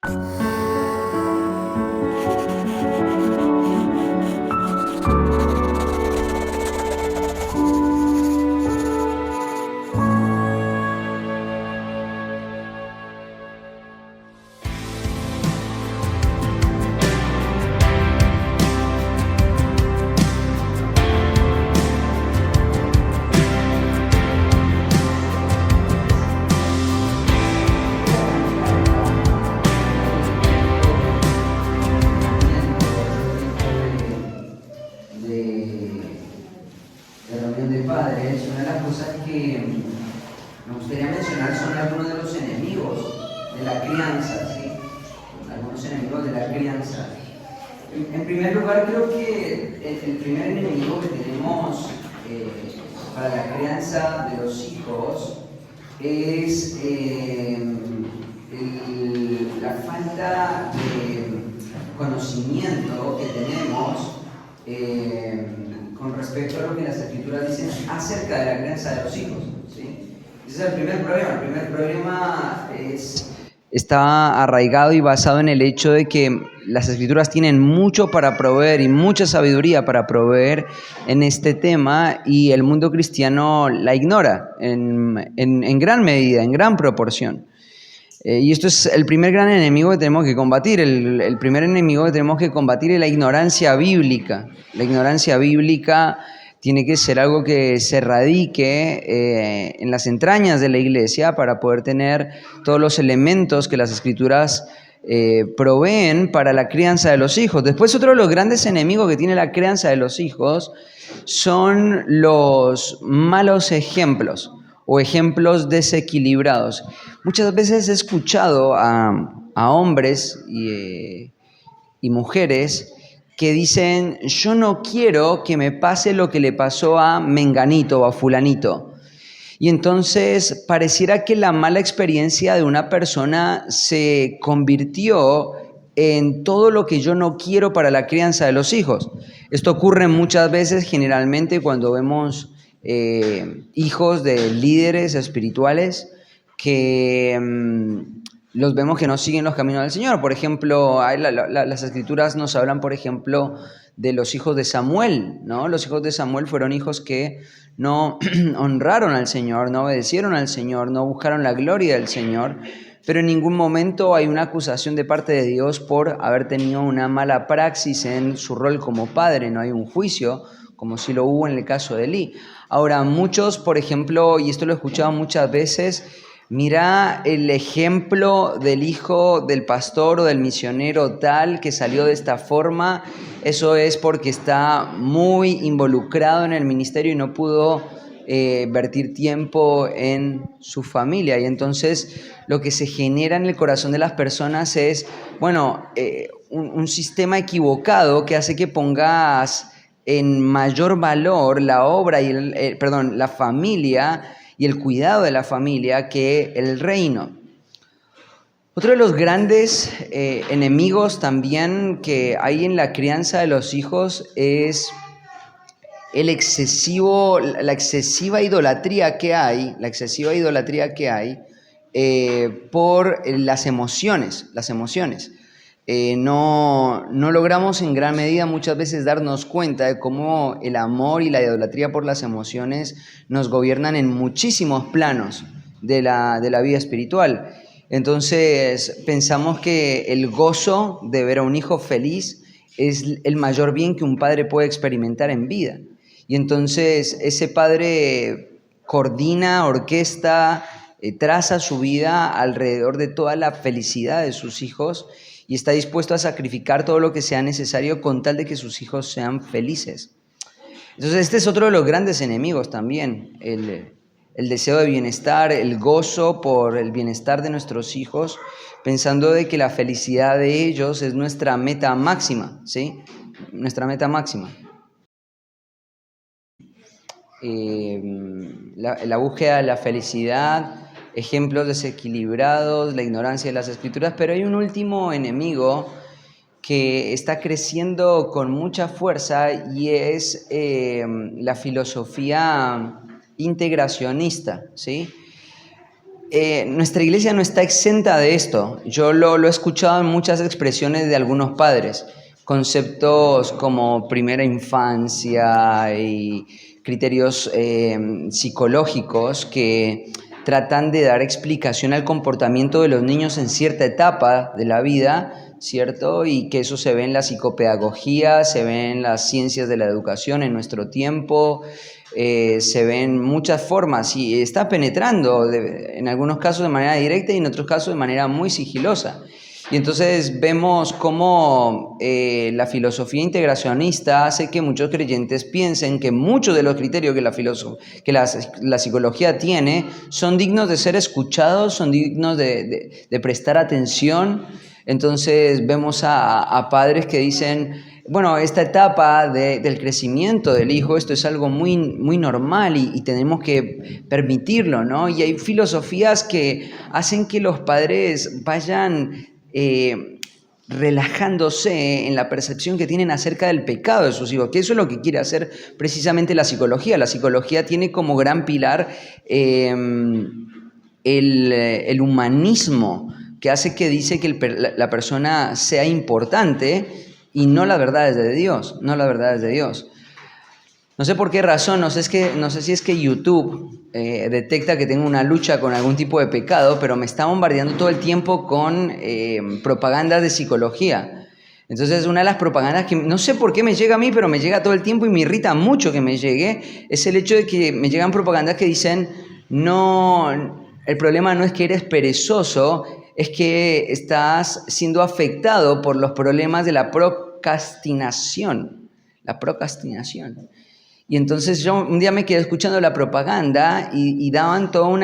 De reunión de padres, una de las cosas que me gustaría mencionar son algunos de los enemigos de la crianza, ¿sí? Algunos enemigos de la crianza. En primer lugar, creo que el primer enemigo que tenemos para la crianza de los hijos es la falta de conocimiento que tenemos con respecto a lo que las Escrituras dicen acerca de la crianza de los hijos, ¿sí? Ese es el primer problema. El primer problema está arraigado y basado en el hecho de que las Escrituras tienen mucho para proveer y mucha sabiduría para proveer en este tema, y el mundo cristiano la ignora en gran medida, en gran proporción. Y esto es el primer gran enemigo que tenemos que combatir. El primer enemigo que tenemos que combatir es la ignorancia bíblica. La ignorancia bíblica tiene que ser algo que se radique en las entrañas de la iglesia para poder tener todos los elementos que las Escrituras proveen para la crianza de los hijos. Después, otro de los grandes enemigos que tiene la crianza de los hijos son los malos ejemplos o ejemplos desequilibrados. Muchas veces he escuchado a hombres y mujeres que dicen: yo no quiero que me pase lo que le pasó a Menganito o a Fulanito. Y entonces pareciera que la mala experiencia de una persona se convirtió en todo lo que yo no quiero para la crianza de los hijos. Esto ocurre muchas veces, generalmente, cuando vemos hijos de líderes espirituales que los vemos que no siguen los caminos del Señor. Por ejemplo, las Escrituras nos hablan, por ejemplo, de los hijos de Samuel, ¿no? Los hijos de Samuel fueron hijos que no honraron al Señor, no obedecieron al Señor, no buscaron la gloria del Señor, pero en ningún momento hay una acusación de parte de Dios por haber tenido una mala praxis en su rol como padre. No hay un juicio, como si lo hubo en el caso de Elí. Ahora, muchos, por ejemplo, y esto lo he escuchado muchas veces, mira el ejemplo del hijo del pastor o del misionero tal que salió de esta forma, eso es porque está muy involucrado en el ministerio y no pudo vertir tiempo en su familia. Y entonces lo que se genera en el corazón de las personas es, un sistema equivocado que hace que pongas en mayor valor la obra y la familia y el cuidado de la familia que el reino. Otro de los grandes enemigos también que hay en la crianza de los hijos es la excesiva idolatría que hay, por las emociones. No logramos en gran medida muchas veces darnos cuenta de cómo el amor y la idolatría por las emociones nos gobiernan en muchísimos planos de la vida espiritual. Entonces pensamos que el gozo de ver a un hijo feliz es el mayor bien que un padre puede experimentar en vida. Y entonces ese padre coordina, orquesta, traza su vida alrededor de toda la felicidad de sus hijos y está dispuesto a sacrificar todo lo que sea necesario con tal de que sus hijos sean felices. Entonces este es otro de los grandes enemigos también, el deseo de bienestar, el gozo por el bienestar de nuestros hijos, pensando de que la felicidad de ellos es nuestra meta máxima, ¿sí? Nuestra meta máxima. La búsqueda de la felicidad, ejemplos desequilibrados, la ignorancia de las Escrituras, pero hay un último enemigo que está creciendo con mucha fuerza y es la filosofía integracionista, ¿sí? nuestra iglesia no está exenta de esto. Yo lo he escuchado en muchas expresiones de algunos padres. Conceptos como primera infancia y criterios psicológicos que tratan de dar explicación al comportamiento de los niños en cierta etapa de la vida, ¿cierto? Y que eso se ve en la psicopedagogía, se ve en las ciencias de la educación en nuestro tiempo, se ven muchas formas y está penetrando en algunos casos de manera directa y en otros casos de manera muy sigilosa. Y entonces vemos cómo la filosofía integracionista hace que muchos creyentes piensen que muchos de los criterios que la psicología tiene son dignos de ser escuchados, son dignos de prestar atención. Entonces vemos a padres que dicen, bueno, esta etapa del crecimiento del hijo, esto es algo muy, muy normal y tenemos que permitirlo, ¿no? Y hay filosofías que hacen que los padres vayan relajándose en la percepción que tienen acerca del pecado de sus hijos, que eso es lo que quiere hacer precisamente la psicología. La psicología tiene como gran pilar el humanismo, que hace que dice que la persona sea importante y no las verdades de Dios, no las verdades de Dios. No sé por qué razón, no sé si es que YouTube detecta que tengo una lucha con algún tipo de pecado, pero me está bombardeando todo el tiempo con propagandas de psicología. Entonces, una de las propagandas que no sé por qué me llega a mí, pero me llega todo el tiempo y me irrita mucho que me llegue, es el hecho de que me llegan propagandas que dicen, no, el problema no es que eres perezoso, es que estás siendo afectado por los problemas de la procrastinación. La procrastinación. Y entonces yo un día me quedé escuchando la propaganda y daban todo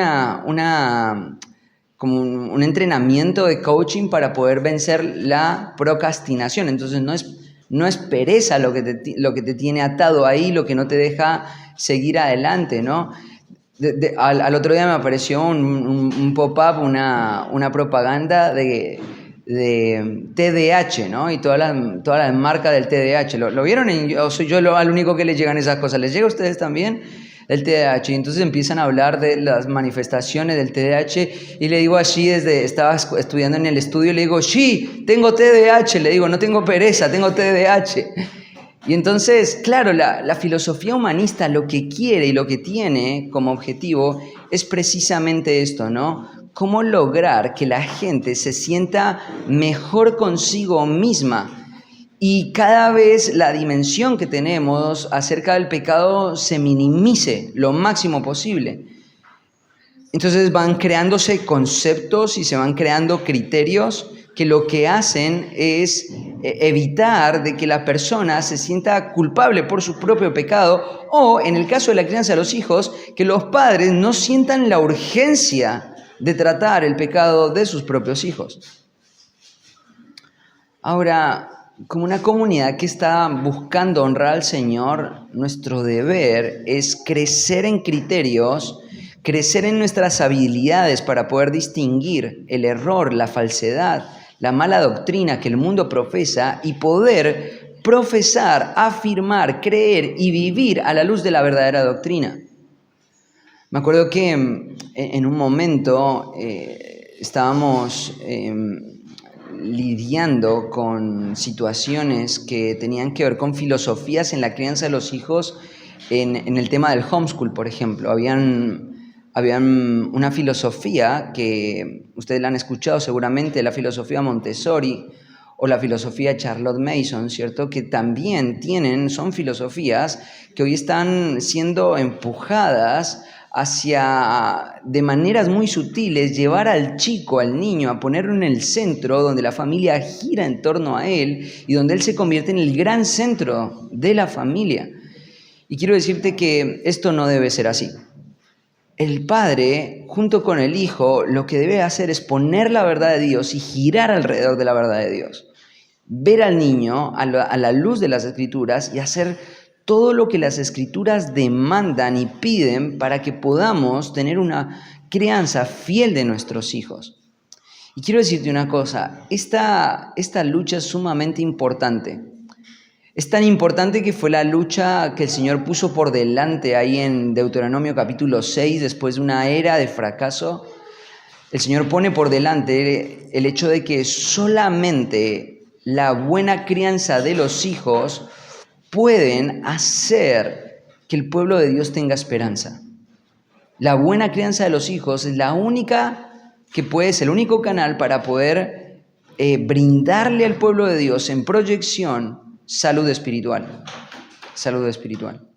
como un entrenamiento de coaching para poder vencer la procrastinación. Entonces no es pereza lo que te tiene atado ahí, lo que no te deja seguir adelante, ¿no? Al otro día me apareció un pop-up, una propaganda de TDAH, ¿no? Y todas las marcas del TDAH. ¿Lo vieron? ¿O soy yo al único que les llegan esas cosas? ¿Les llega a ustedes también el TDAH? Y entonces empiezan a hablar de las manifestaciones del TDAH y le digo así, estaba estudiando en el estudio, le digo, sí, tengo TDAH, le digo, no tengo pereza, tengo TDAH. Y entonces, claro, la filosofía humanista lo que quiere y lo que tiene como objetivo es precisamente esto, ¿no? Cómo lograr que la gente se sienta mejor consigo misma y cada vez la dimensión que tenemos acerca del pecado se minimice lo máximo posible. Entonces van creándose conceptos y se van creando criterios que lo que hacen es evitar de que la persona se sienta culpable por su propio pecado o, en el caso de la crianza de los hijos, que los padres no sientan la urgencia de tratar el pecado de sus propios hijos. Ahora, como una comunidad que está buscando honrar al Señor, nuestro deber es crecer en criterios, crecer en nuestras habilidades para poder distinguir el error, la falsedad, la mala doctrina que el mundo profesa y poder profesar, afirmar, creer y vivir a la luz de la verdadera doctrina. Me acuerdo que en un momento estábamos lidiando con situaciones que tenían que ver con filosofías en la crianza de los hijos en el tema del homeschool, por ejemplo. Habían una filosofía que ustedes la han escuchado seguramente, la filosofía Montessori o la filosofía Charlotte Mason, ¿cierto? Que también son filosofías que hoy están siendo empujadas hacia, de maneras muy sutiles, llevar al chico, al niño, a ponerlo en el centro, donde la familia gira en torno a él y donde él se convierte en el gran centro de la familia. Y quiero decirte que esto no debe ser así. El padre, junto con el hijo, lo que debe hacer es poner la verdad de Dios y girar alrededor de la verdad de Dios. Ver al niño a la luz de las Escrituras y hacer todo lo que las Escrituras demandan y piden para que podamos tener una crianza fiel de nuestros hijos. Y quiero decirte una cosa, esta lucha es sumamente importante. Es tan importante que fue la lucha que el Señor puso por delante ahí en Deuteronomio capítulo 6, después de una era de fracaso. el Señor pone por delante el hecho de que solamente la buena crianza de los hijos pueden hacer que el pueblo de Dios tenga esperanza. La buena crianza de los hijos es la única que puede ser, el único canal para poder brindarle al pueblo de Dios en proyección salud espiritual. Salud espiritual.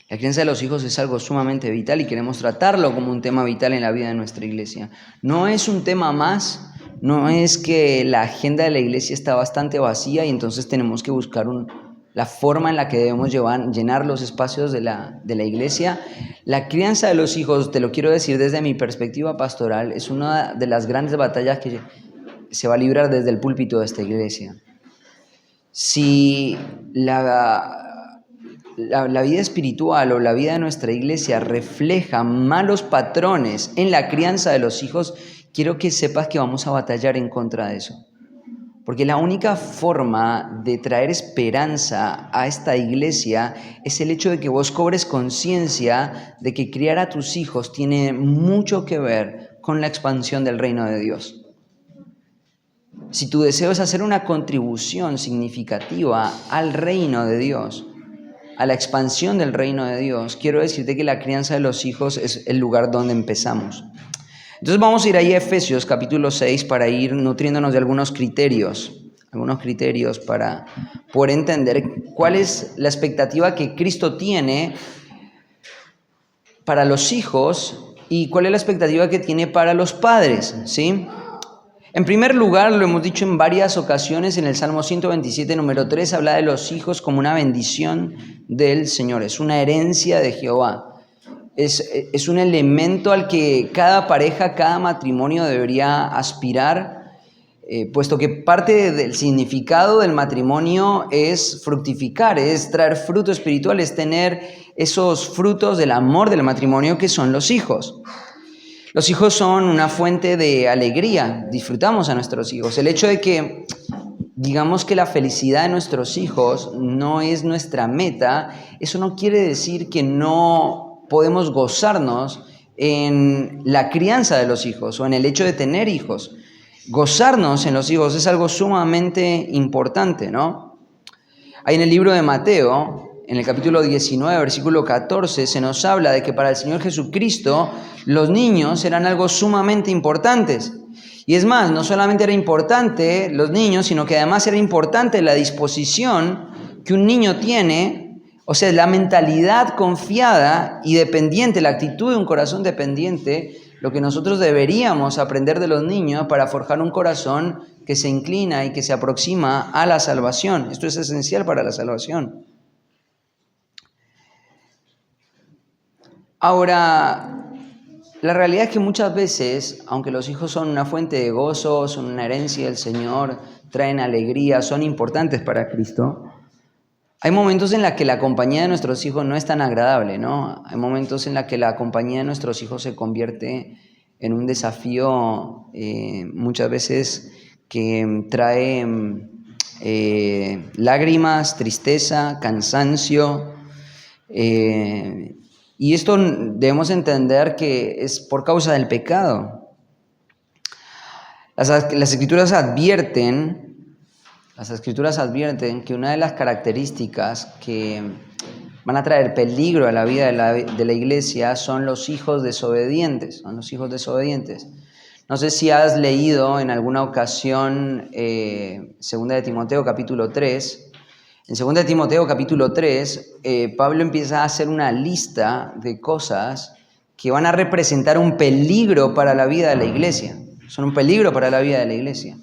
La crianza de los hijos es algo sumamente vital y queremos tratarlo como un tema vital en la vida de nuestra iglesia. No es un tema más, no es que la agenda de la iglesia está bastante vacía y entonces tenemos que buscar la forma en la que debemos llenar los espacios de la iglesia. La crianza de los hijos, te lo quiero decir desde mi perspectiva pastoral, es una de las grandes batallas que se va a librar desde el púlpito de esta iglesia. Si la vida espiritual o la vida de nuestra iglesia refleja malos patrones en la crianza de los hijos, quiero que sepas que vamos a batallar en contra de eso. Porque la única forma de traer esperanza a esta iglesia es el hecho de que vos cobres conciencia de que criar a tus hijos tiene mucho que ver con la expansión del reino de Dios. Si tu deseo es hacer una contribución significativa al reino de Dios, a la expansión del reino de Dios, quiero decirte que la crianza de los hijos es el lugar donde empezamos. Entonces vamos a ir ahí a Efesios capítulo 6 para ir nutriéndonos de algunos criterios para poder entender cuál es la expectativa que Cristo tiene para los hijos y cuál es la expectativa que tiene para los padres, ¿sí? En primer lugar, lo hemos dicho en varias ocasiones, en el Salmo 127, número 3, habla de los hijos como una bendición del Señor, es una herencia de Jehová. Es un elemento al que cada pareja, cada matrimonio debería aspirar, puesto que parte del significado del matrimonio es fructificar, es traer fruto espiritual, es tener esos frutos del amor del matrimonio que son los hijos. Los hijos son una fuente de alegría, disfrutamos a nuestros hijos. El hecho de que digamos que la felicidad de nuestros hijos no es nuestra meta, eso no quiere decir que no podemos gozarnos en la crianza de los hijos o en el hecho de tener hijos. Gozarnos en los hijos es algo sumamente importante, ¿no? Ahí en el libro de Mateo, en el capítulo 19, versículo 14, se nos habla de que para el Señor Jesucristo los niños eran algo sumamente importantes. Y es más, no solamente era importante los niños, sino que además era importante la disposición que un niño tiene, o sea, la mentalidad confiada y dependiente, la actitud de un corazón dependiente, lo que nosotros deberíamos aprender de los niños para forjar un corazón que se inclina y que se aproxima a la salvación. Esto es esencial para la salvación. Ahora, la realidad es que muchas veces, aunque los hijos son una fuente de gozo, son una herencia del Señor, traen alegría, son importantes para Cristo, hay momentos en los que la compañía de nuestros hijos no es tan agradable, ¿no? Hay momentos en los que la compañía de nuestros hijos se convierte en un desafío muchas veces que trae lágrimas, tristeza, cansancio. Y esto debemos entender que es por causa del pecado. Las Escrituras advierten que una de las características que van a traer peligro a la vida de la iglesia son los hijos desobedientes. No sé si has leído en alguna ocasión 2 de Timoteo capítulo 3. En 2 de Timoteo capítulo 3, Pablo empieza a hacer una lista de cosas que van a representar un peligro para la vida de la iglesia. Son un peligro para la vida de la iglesia.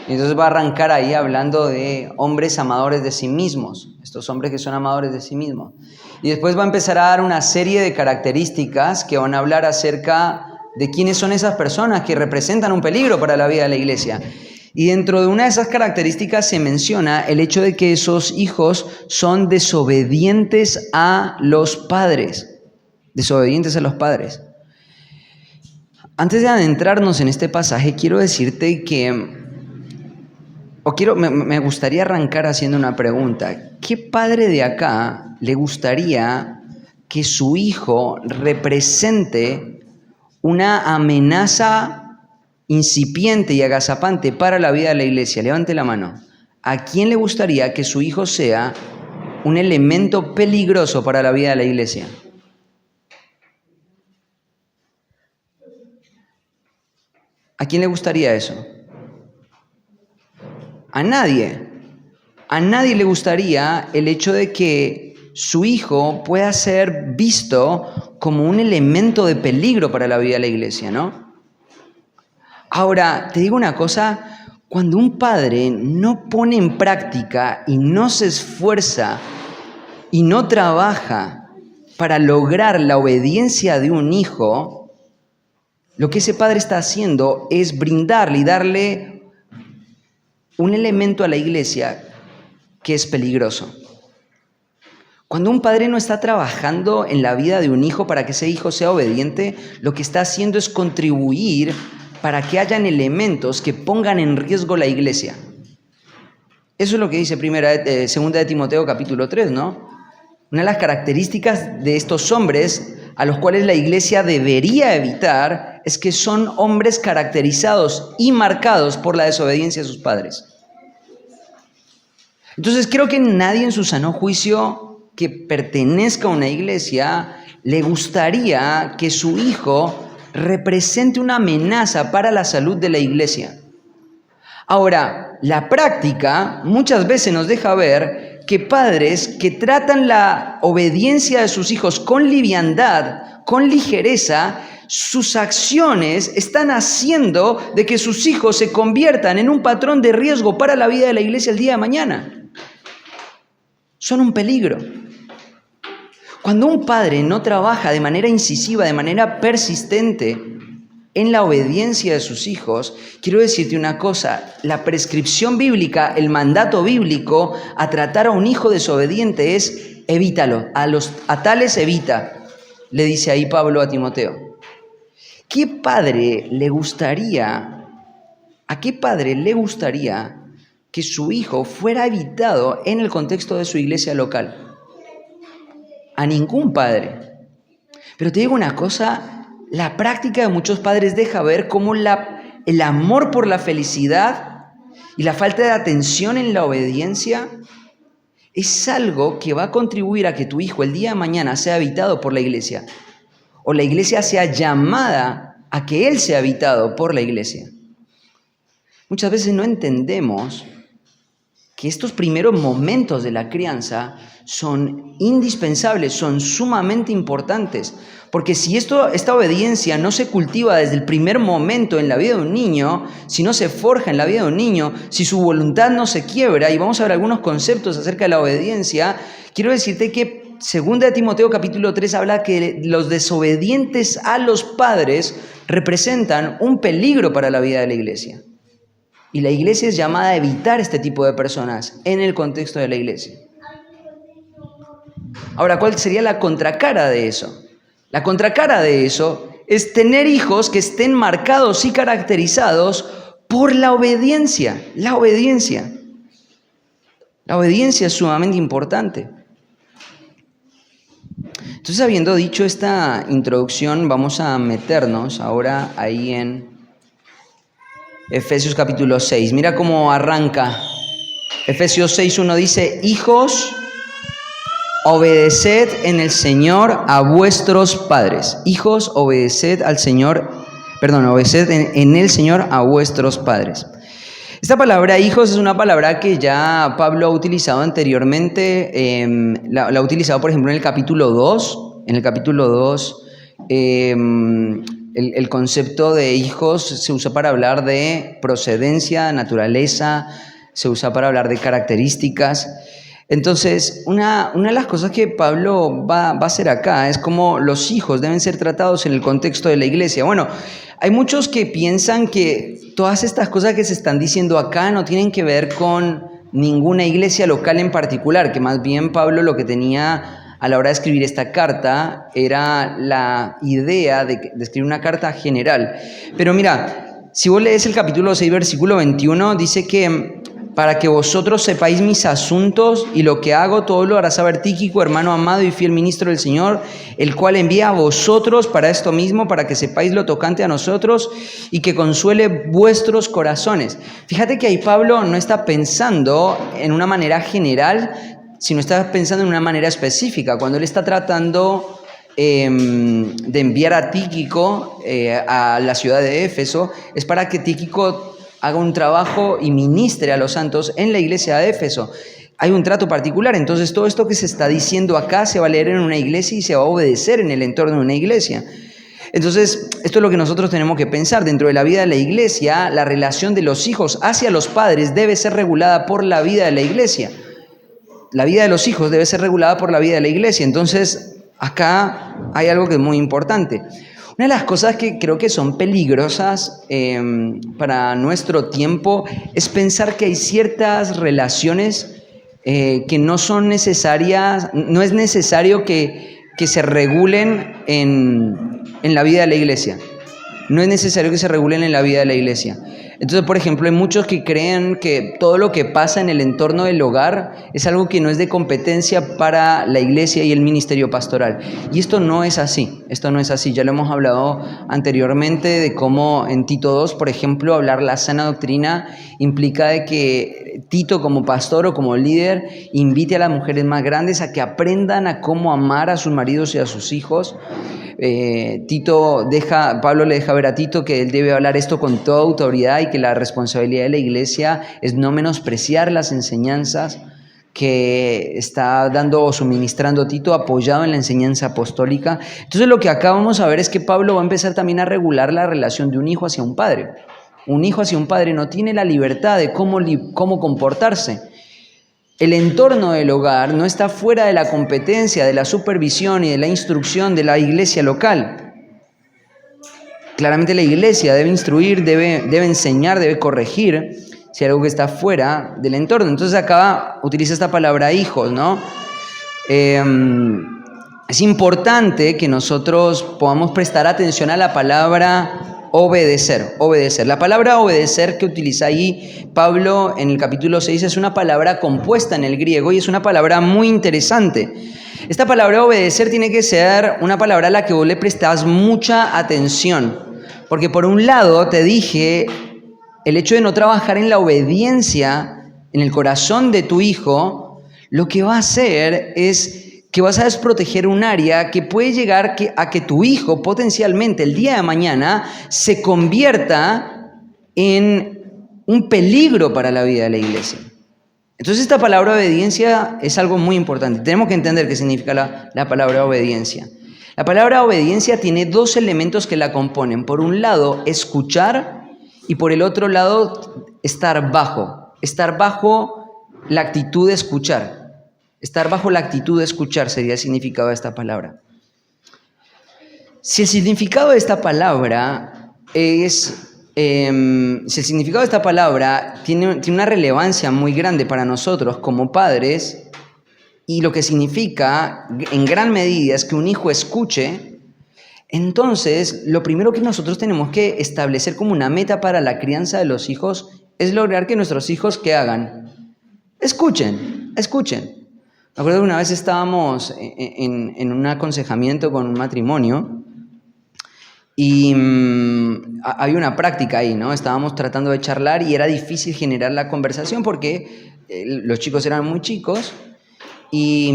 Y entonces va a arrancar ahí hablando de hombres amadores de sí mismos, estos hombres que son amadores de sí mismos. Y después va a empezar a dar una serie de características que van a hablar acerca de quiénes son esas personas que representan un peligro para la vida de la iglesia. Y dentro de una de esas características se menciona el hecho de que esos hijos son desobedientes a los padres. Desobedientes a los padres. Antes de adentrarnos en este pasaje, quiero decirte que, me gustaría arrancar haciendo una pregunta. ¿Qué padre de acá le gustaría que su hijo represente una amenaza incipiente y agazapante para la vida de la iglesia? Levante la mano. ¿A quién le gustaría que su hijo sea un elemento peligroso para la vida de la iglesia? ¿A quién le gustaría eso? A nadie. A nadie le gustaría el hecho de que su hijo pueda ser visto como un elemento de peligro para la vida de la iglesia, ¿no? Ahora, te digo una cosa, cuando un padre no pone en práctica y no se esfuerza y no trabaja para lograr la obediencia de un hijo, lo que ese padre está haciendo es brindarle y darle un elemento a la iglesia que es peligroso. Cuando un padre no está trabajando en la vida de un hijo para que ese hijo sea obediente, lo que está haciendo es contribuir para que hayan elementos que pongan en riesgo la iglesia. Eso es lo que dice segunda de Timoteo capítulo 3, ¿no? Una de las características de estos hombres a los cuales la iglesia debería evitar es que son hombres caracterizados y marcados por la desobediencia de sus padres. Entonces creo que nadie en su sano juicio que pertenezca a una iglesia le gustaría que su hijo represente una amenaza para la salud de la iglesia. Ahora, la práctica muchas veces nos deja ver que padres que tratan la obediencia de sus hijos con liviandad, con ligereza, sus acciones están haciendo de que sus hijos se conviertan en un patrón de riesgo para la vida de la iglesia el día de mañana. Son un peligro. Cuando un padre no trabaja de manera incisiva, de manera persistente en la obediencia de sus hijos, quiero decirte una cosa, la prescripción bíblica, el mandato bíblico a tratar a un hijo desobediente es evítalo, a tales evita, le dice ahí Pablo a Timoteo. ¿A qué padre le gustaría que su hijo fuera evitado en el contexto de su iglesia local? A ningún padre. Pero te digo una cosa, la práctica de muchos padres deja ver cómo el amor por la felicidad y la falta de atención en la obediencia es algo que va a contribuir a que tu hijo el día de mañana sea evitado por la iglesia, o la iglesia sea llamada a que él sea evitado por la iglesia. Muchas veces no entendemos que estos primeros momentos de la crianza son indispensables, son sumamente importantes, porque si esta obediencia no se cultiva desde el primer momento en la vida de un niño, si no se forja en la vida de un niño, si su voluntad no se quiebra, y vamos a ver algunos conceptos acerca de la obediencia, quiero decirte que segunda de Timoteo capítulo 3 habla que los desobedientes a los padres representan un peligro para la vida de la iglesia. Y la iglesia es llamada a evitar este tipo de personas en el contexto de la iglesia. Ahora, ¿cuál sería la contracara de eso? La contracara de eso es tener hijos que estén marcados y caracterizados por la obediencia. La obediencia. La obediencia es sumamente importante. Entonces, habiendo dicho esta introducción, vamos a meternos ahora ahí en Efesios capítulo 6. Mira cómo arranca. Efesios 6:1 dice: hijos, obedeced en el Señor a vuestros padres. Hijos, obedeced en el Señor a vuestros padres. Esta palabra hijos es una palabra que ya Pablo ha utilizado anteriormente. La ha utilizado, por ejemplo, en el capítulo 2. En el capítulo 2, el concepto de hijos se usa para hablar de procedencia, naturaleza, se usa para hablar de características. Entonces, una de las cosas que Pablo va a hacer acá es cómo los hijos deben ser tratados en el contexto de la iglesia. Bueno, hay muchos que piensan que todas estas cosas que se están diciendo acá no tienen que ver con ninguna iglesia local en particular, que más bien Pablo lo que tenía a la hora de escribir esta carta era la idea de escribir una carta general. Pero mira, si vos lees el capítulo 6, versículo 21, dice que para que vosotros sepáis mis asuntos y lo que hago, todo lo hará saber Tíquico, hermano amado y fiel ministro del Señor, el cual envía a vosotros para esto mismo, para que sepáis lo tocante a nosotros y que consuele vuestros corazones. Fíjate que ahí Pablo no está pensando en una manera general, sino está pensando en una manera específica. Cuando él está tratando de enviar a Tíquico a la ciudad de Éfeso, es para que Tíquico haga un trabajo y ministre a los santos en la iglesia de Éfeso. Hay un trato particular, entonces todo esto que se está diciendo acá se va a leer en una iglesia y se va a obedecer en el entorno de una iglesia. Entonces, esto es lo que nosotros tenemos que pensar. Dentro de la vida de la iglesia, la relación de los hijos hacia los padres debe ser regulada por la vida de la iglesia. La vida de los hijos debe ser regulada por la vida de la iglesia. Entonces, acá hay algo que es muy importante. Una de las cosas que creo que son peligrosas para nuestro tiempo es pensar que hay ciertas relaciones que no son necesarias, no es necesario que se regulen en la vida de la iglesia. No es necesario que se regulen en la vida de la iglesia. Entonces, por ejemplo, hay muchos que creen que todo lo que pasa en el entorno del hogar es algo que no es de competencia para la iglesia y el ministerio pastoral. Y esto no es así, Ya lo hemos hablado anteriormente de cómo en Tito 2, por ejemplo, hablar la sana doctrina implica de que Tito como pastor o como líder invite a las mujeres más grandes a que aprendan a cómo amar a sus maridos y a sus hijos. Pablo le deja ver a Tito que él debe hablar esto con toda autoridad y que la responsabilidad de la iglesia es no menospreciar las enseñanzas que está dando o suministrando Tito, apoyado en la enseñanza apostólica. Entonces lo que acá vamos a ver es que Pablo va a empezar también a regular la relación de un hijo hacia un padre. Un hijo hacia un padre no tiene la libertad de cómo comportarse. El entorno del hogar no está fuera de la competencia, de la supervisión y de la instrucción de la iglesia local. Claramente la iglesia debe instruir, debe enseñar, debe corregir si hay algo que está fuera del entorno. Entonces acá utiliza esta palabra hijos, ¿no? Es importante que nosotros podamos prestar atención a la palabra obedecer. La palabra obedecer que utiliza ahí Pablo en el capítulo 6 es una palabra compuesta en el griego y es una palabra muy interesante. Esta palabra obedecer tiene que ser una palabra a la que vos le prestás mucha atención. Porque por un lado te dije, el hecho de no trabajar en la obediencia en el corazón de tu hijo, lo que va a hacer es que vas a desproteger un área que puede llegar a que tu hijo potencialmente el día de mañana se convierta en un peligro para la vida de la iglesia. Entonces esta palabra obediencia es algo muy importante. Tenemos que entender qué significa la palabra obediencia. La palabra obediencia tiene dos elementos que la componen. Por un lado, escuchar y por el otro lado, estar bajo. Estar bajo la actitud de escuchar. Estar bajo la actitud de escuchar sería el significado de esta palabra. Si el significado de esta palabra tiene una relevancia muy grande para nosotros como padres, y lo que significa en gran medida es que un hijo escuche, entonces lo primero que nosotros tenemos que establecer como una meta para la crianza de los hijos es lograr que nuestros hijos ¿qué hagan? Escuchen. Me acuerdo que una vez estábamos en un aconsejamiento con un matrimonio y había una práctica ahí, ¿no? Estábamos tratando de charlar y era difícil generar la conversación porque los chicos eran muy chicos y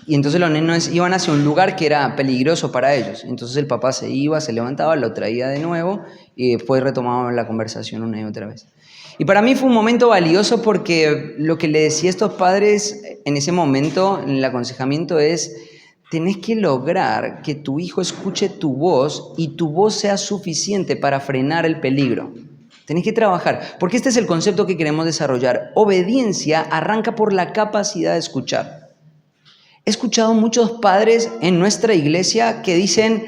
entonces los nenes iban hacia un lugar que era peligroso para ellos. Entonces el papá se iba, se levantaba, lo traía de nuevo y después retomaban la conversación una y otra vez. Y para mí fue un momento valioso porque lo que le decía a estos padres en ese momento, en el aconsejamiento, es: tenés que lograr que tu hijo escuche tu voz y tu voz sea suficiente para frenar el peligro. Tenés que trabajar, porque este es el concepto que queremos desarrollar. Obediencia arranca por la capacidad de escuchar. He escuchado muchos padres en nuestra iglesia que dicen: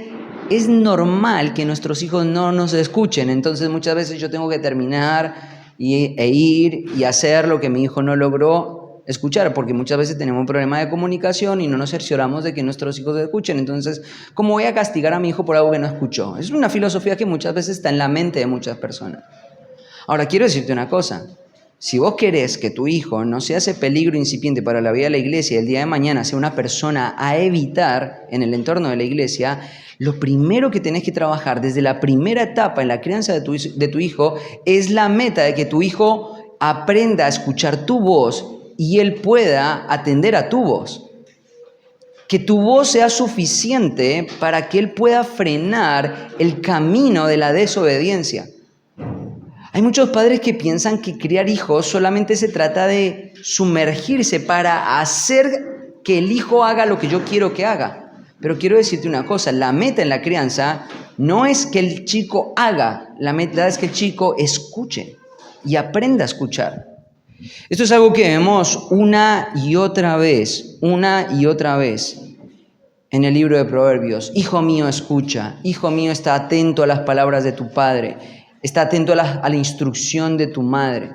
es normal que nuestros hijos no nos escuchen, entonces muchas veces yo tengo que terminar e ir y hacer lo que mi hijo no logró escuchar, porque muchas veces tenemos un problema de comunicación y no nos cercioramos de que nuestros hijos escuchen. Entonces, ¿cómo voy a castigar a mi hijo por algo que no escuchó? Es una filosofía que muchas veces está en la mente de muchas personas. Ahora, quiero decirte una cosa. Si vos querés que tu hijo no sea ese peligro incipiente para la vida de la iglesia y el día de mañana sea una persona a evitar en el entorno de la iglesia, lo primero que tenés que trabajar desde la primera etapa en la crianza de tu hijo es la meta de que tu hijo aprenda a escuchar tu voz y él pueda atender a tu voz. Que tu voz sea suficiente para que él pueda frenar el camino de la desobediencia. Hay muchos padres que piensan que criar hijos solamente se trata de sumergirse para hacer que el hijo haga lo que yo quiero que haga. Pero quiero decirte una cosa, la meta en la crianza no es que el chico haga, la meta es que el chico escuche y aprenda a escuchar. Esto es algo que vemos una y otra vez en el libro de Proverbios. Hijo mío, escucha, hijo mío, está atento a las palabras de tu padre. Está atento a la instrucción de tu madre.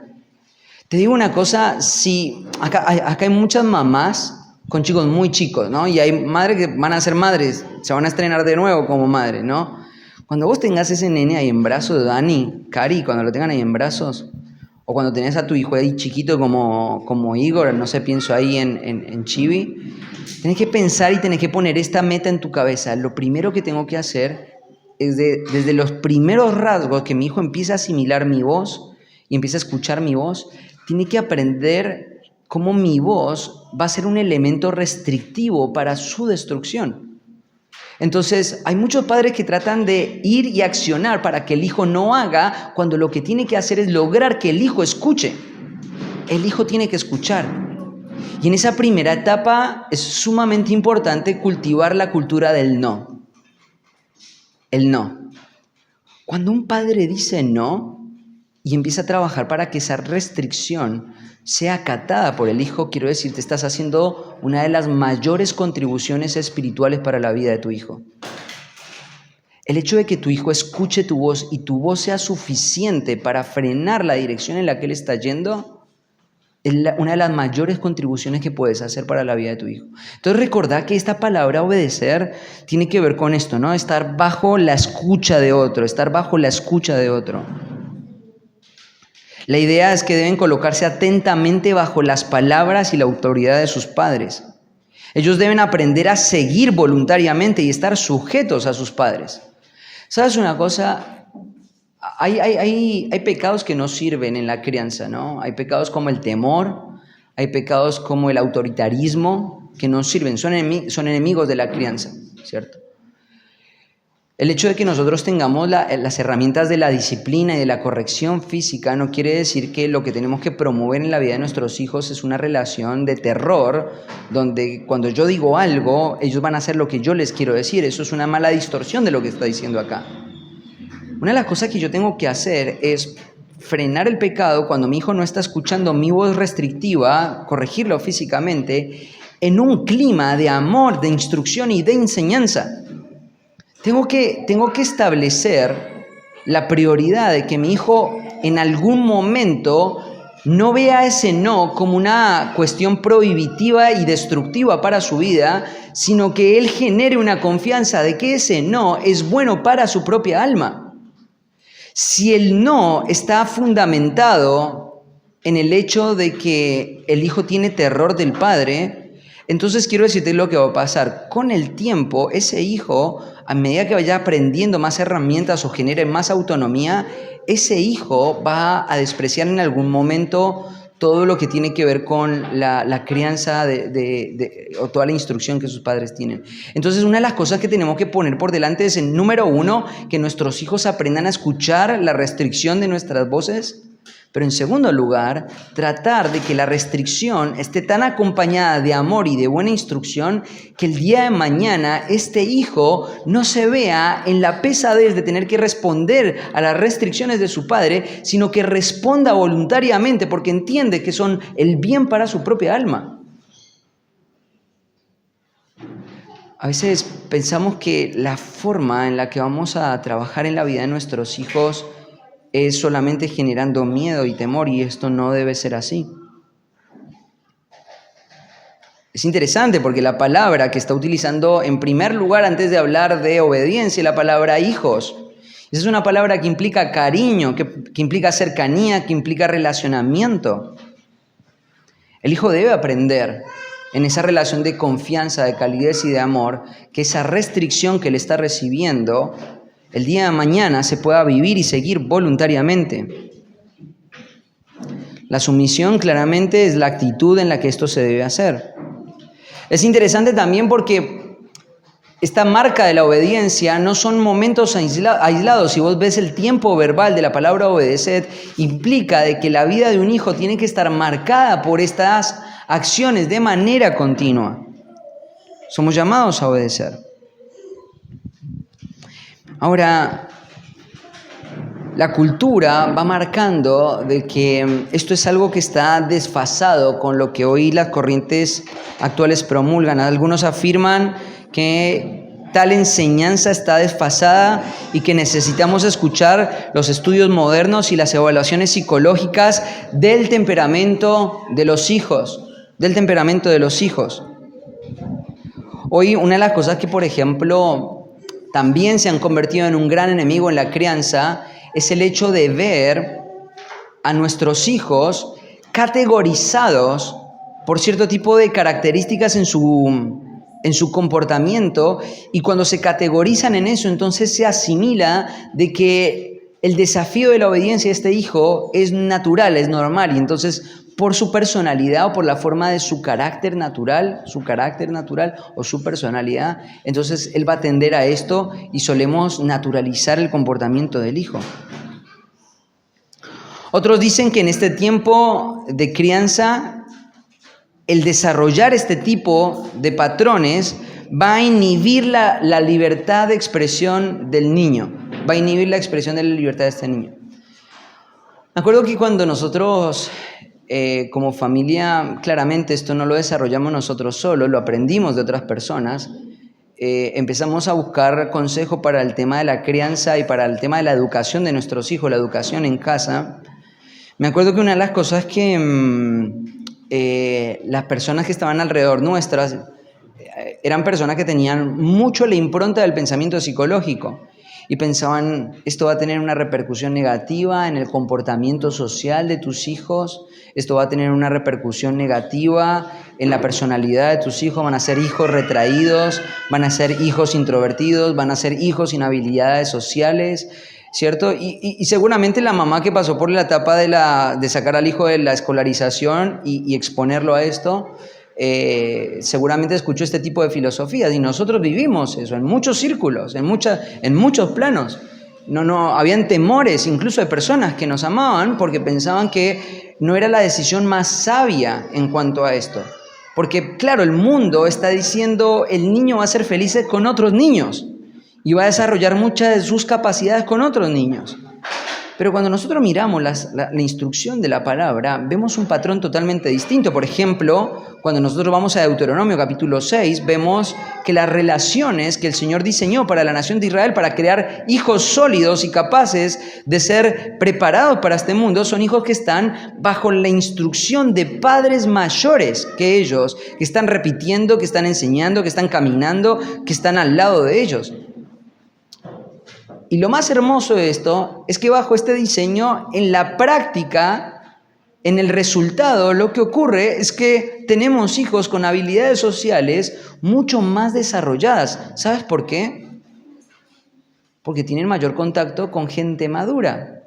Te digo una cosa, si acá hay muchas mamás con chicos muy chicos, ¿no? Y hay madres que van a ser madres, se van a estrenar de nuevo como madre, ¿no? Cuando vos tengas ese nene ahí en brazos, Dani, Cari, cuando lo tengan ahí en brazos, o cuando tenés a tu hijo ahí chiquito como Igor, no sé, pienso ahí en Chibi, tenés que pensar y tenés que poner esta meta en tu cabeza. Lo primero que tengo que hacer desde los primeros rasgos que mi hijo empieza a asimilar mi voz y empieza a escuchar mi voz, tiene que aprender cómo mi voz va a ser un elemento restrictivo para su destrucción. Entonces, hay muchos padres que tratan de ir y accionar para que el hijo no haga, cuando lo que tiene que hacer es lograr que el hijo escuche. El hijo tiene que escuchar. Y en esa primera etapa es sumamente importante cultivar la cultura del no. El no. Cuando un padre dice no y empieza a trabajar para que esa restricción sea acatada por el hijo, quiero decirte, estás haciendo una de las mayores contribuciones espirituales para la vida de tu hijo. El hecho de que tu hijo escuche tu voz y tu voz sea suficiente para frenar la dirección en la que él está yendo, es una de las mayores contribuciones que puedes hacer para la vida de tu hijo. Entonces recordá que esta palabra obedecer tiene que ver con esto, ¿no? Estar bajo la escucha de otro, La idea es que deben colocarse atentamente bajo las palabras y la autoridad de sus padres. Ellos deben aprender a seguir voluntariamente y estar sujetos a sus padres. ¿Sabes una cosa? Hay pecados que no sirven en la crianza, ¿no? Hay pecados como el temor, hay pecados como el autoritarismo que no sirven, son enemigos de la crianza, ¿cierto? El hecho de que nosotros tengamos las herramientas de la disciplina y de la corrección física no quiere decir que lo que tenemos que promover en la vida de nuestros hijos es una relación de terror, donde cuando yo digo algo, ellos van a hacer lo que yo les quiero decir. Eso es una mala distorsión de lo que está diciendo acá. Una de las cosas que yo tengo que hacer es frenar el pecado cuando mi hijo no está escuchando mi voz restrictiva, corregirlo físicamente, en un clima de amor, de instrucción y de enseñanza. Tengo que establecer la prioridad de que mi hijo en algún momento no vea ese no como una cuestión prohibitiva y destructiva para su vida, sino que él genere una confianza de que ese no es bueno para su propia alma. Si el no está fundamentado en el hecho de que el hijo tiene terror del padre, entonces quiero decirte lo que va a pasar. Con el tiempo, ese hijo, a medida que vaya aprendiendo más herramientas o genere más autonomía, ese hijo va a despreciar en algún momento todo lo que tiene que ver con la crianza o toda la instrucción que sus padres tienen. Entonces, una de las cosas que tenemos que poner por delante es, número uno, que nuestros hijos aprendan a escuchar la restricción de nuestras voces. Pero en segundo lugar, tratar de que la restricción esté tan acompañada de amor y de buena instrucción que el día de mañana este hijo no se vea en la pesadez de tener que responder a las restricciones de su padre, sino que responda voluntariamente porque entiende que son el bien para su propia alma. A veces pensamos que la forma en la que vamos a trabajar en la vida de nuestros hijos es solamente generando miedo y temor, y esto no debe ser así. Es interesante porque la palabra que está utilizando en primer lugar antes de hablar de obediencia es la palabra hijos. Esa es una palabra que implica cariño, que implica cercanía, que implica relacionamiento. El hijo debe aprender en esa relación de confianza, de calidez y de amor, que esa restricción que él está recibiendo, el día de mañana se pueda vivir y seguir voluntariamente. La sumisión claramente es la actitud en la que esto se debe hacer. Es interesante también porque esta marca de la obediencia no son momentos aislados. Si vos ves el tiempo verbal de la palabra obedeced, implica de que la vida de un hijo tiene que estar marcada por estas acciones de manera continua. Somos llamados a obedecer. Ahora, la cultura va marcando de que esto es algo que está desfasado con lo que hoy las corrientes actuales promulgan. Algunos afirman que tal enseñanza está desfasada y que necesitamos escuchar los estudios modernos y las evaluaciones psicológicas del temperamento de los hijos. Hoy una de las cosas que, por ejemplo, también se han convertido en un gran enemigo en la crianza es el hecho de ver a nuestros hijos categorizados por cierto tipo de características en su comportamiento, y cuando se categorizan en eso, entonces se asimila de que el desafío de la obediencia de este hijo es natural, es normal, y entonces por su personalidad o por la forma de su carácter natural o su personalidad, entonces él va a tender a esto y solemos naturalizar el comportamiento del hijo. Otros dicen que en este tiempo de crianza, el desarrollar este tipo de patrones va a inhibir la libertad de expresión del niño, va a inhibir la expresión de la libertad de este niño. Me acuerdo que cuando nosotros como familia, claramente esto no lo desarrollamos nosotros solos, lo aprendimos de otras personas, empezamos a buscar consejo para el tema de la crianza y para el tema de la educación de nuestros hijos, la educación en casa. Me acuerdo que una de las cosas que las personas que estaban alrededor nuestras eran personas que tenían mucho la impronta del pensamiento psicológico y pensaban, esto va a tener una repercusión negativa en el comportamiento social de tus hijos, esto va a tener una repercusión negativa en la personalidad de tus hijos, van a ser hijos retraídos, van a ser hijos introvertidos, van a ser hijos sin habilidades sociales, ¿cierto? Y seguramente la mamá que pasó por la etapa de sacar al hijo de la escolarización y exponerlo a esto, seguramente escuchó este tipo de filosofías, y nosotros vivimos eso en muchos círculos, en muchos planos. Habían temores incluso de personas que nos amaban porque pensaban que no era la decisión más sabia en cuanto a esto. Porque claro, el mundo está diciendo el niño va a ser feliz con otros niños y va a desarrollar muchas de sus capacidades con otros niños. Pero cuando nosotros miramos la instrucción de la palabra, vemos un patrón totalmente distinto. Por ejemplo, cuando nosotros vamos a Deuteronomio capítulo 6, vemos que las relaciones que el Señor diseñó para la nación de Israel, para crear hijos sólidos y capaces de ser preparados para este mundo, son hijos que están bajo la instrucción de padres mayores que ellos, que están repitiendo, que están enseñando, que están caminando, que están al lado de ellos. Y lo más hermoso de esto es que bajo este diseño, en la práctica, en el resultado, lo que ocurre es que tenemos hijos con habilidades sociales mucho más desarrolladas. ¿Sabes por qué? Porque tienen mayor contacto con gente madura.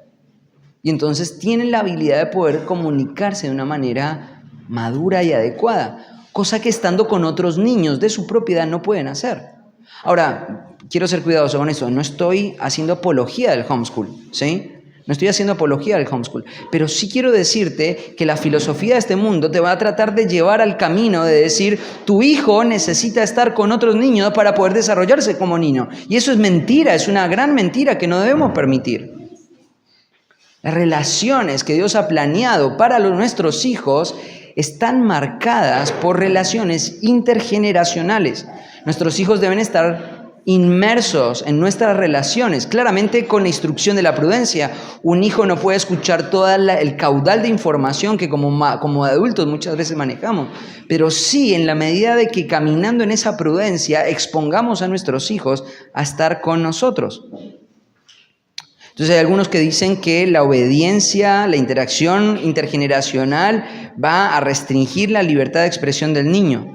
Y entonces tienen la habilidad de poder comunicarse de una manera madura y adecuada, cosa que estando con otros niños de su propiedad no pueden hacer. Ahora, quiero ser cuidadoso con eso, no estoy haciendo apología del homeschool, ¿sí? No estoy haciendo apología del homeschool, pero sí quiero decirte que la filosofía de este mundo te va a tratar de llevar al camino de decir, tu hijo necesita estar con otros niños para poder desarrollarse como niño. Y eso es mentira, es una gran mentira que no debemos permitir. Las relaciones que Dios ha planeado para nuestros hijos están marcadas por relaciones intergeneracionales. Nuestros hijos deben estar inmersos en nuestras relaciones, claramente con la instrucción de la prudencia. Un hijo no puede escuchar todo el caudal de información que como adultos muchas veces manejamos, pero sí en la medida de que caminando en esa prudencia expongamos a nuestros hijos a estar con nosotros. Entonces hay algunos que dicen que la obediencia, la interacción intergeneracional va a restringir la libertad de expresión del niño.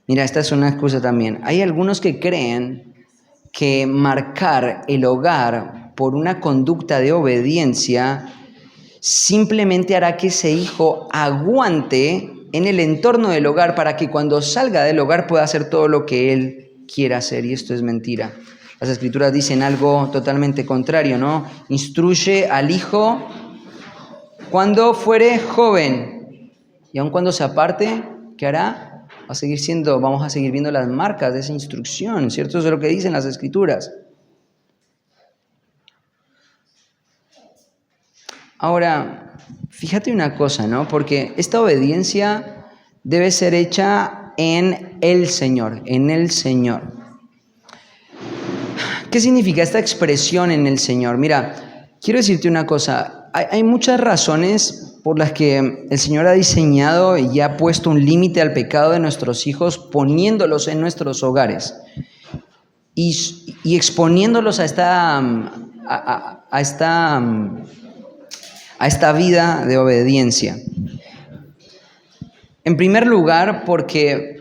Mira, esta es una excusa también. Hay algunos que creen que marcar el hogar por una conducta de obediencia simplemente hará que ese hijo aguante en el entorno del hogar para que cuando salga del hogar pueda hacer todo lo que él quiera hacer. Y esto es mentira. Las Escrituras dicen algo totalmente contrario, ¿no? Instruye al hijo cuando fuere joven. Y aun cuando se aparte, ¿qué hará? Vamos a seguir viendo las marcas de esa instrucción, ¿cierto? Eso es lo que dicen las Escrituras. Ahora, fíjate una cosa, ¿no? Porque esta obediencia debe ser hecha en el Señor, en el Señor. ¿Qué significa esta expresión en el Señor? Mira, quiero decirte una cosa. Hay muchas razones por las que el Señor ha diseñado y ha puesto un límite al pecado de nuestros hijos, poniéndolos en nuestros hogares y exponiéndolos a esta vida de obediencia. En primer lugar, porque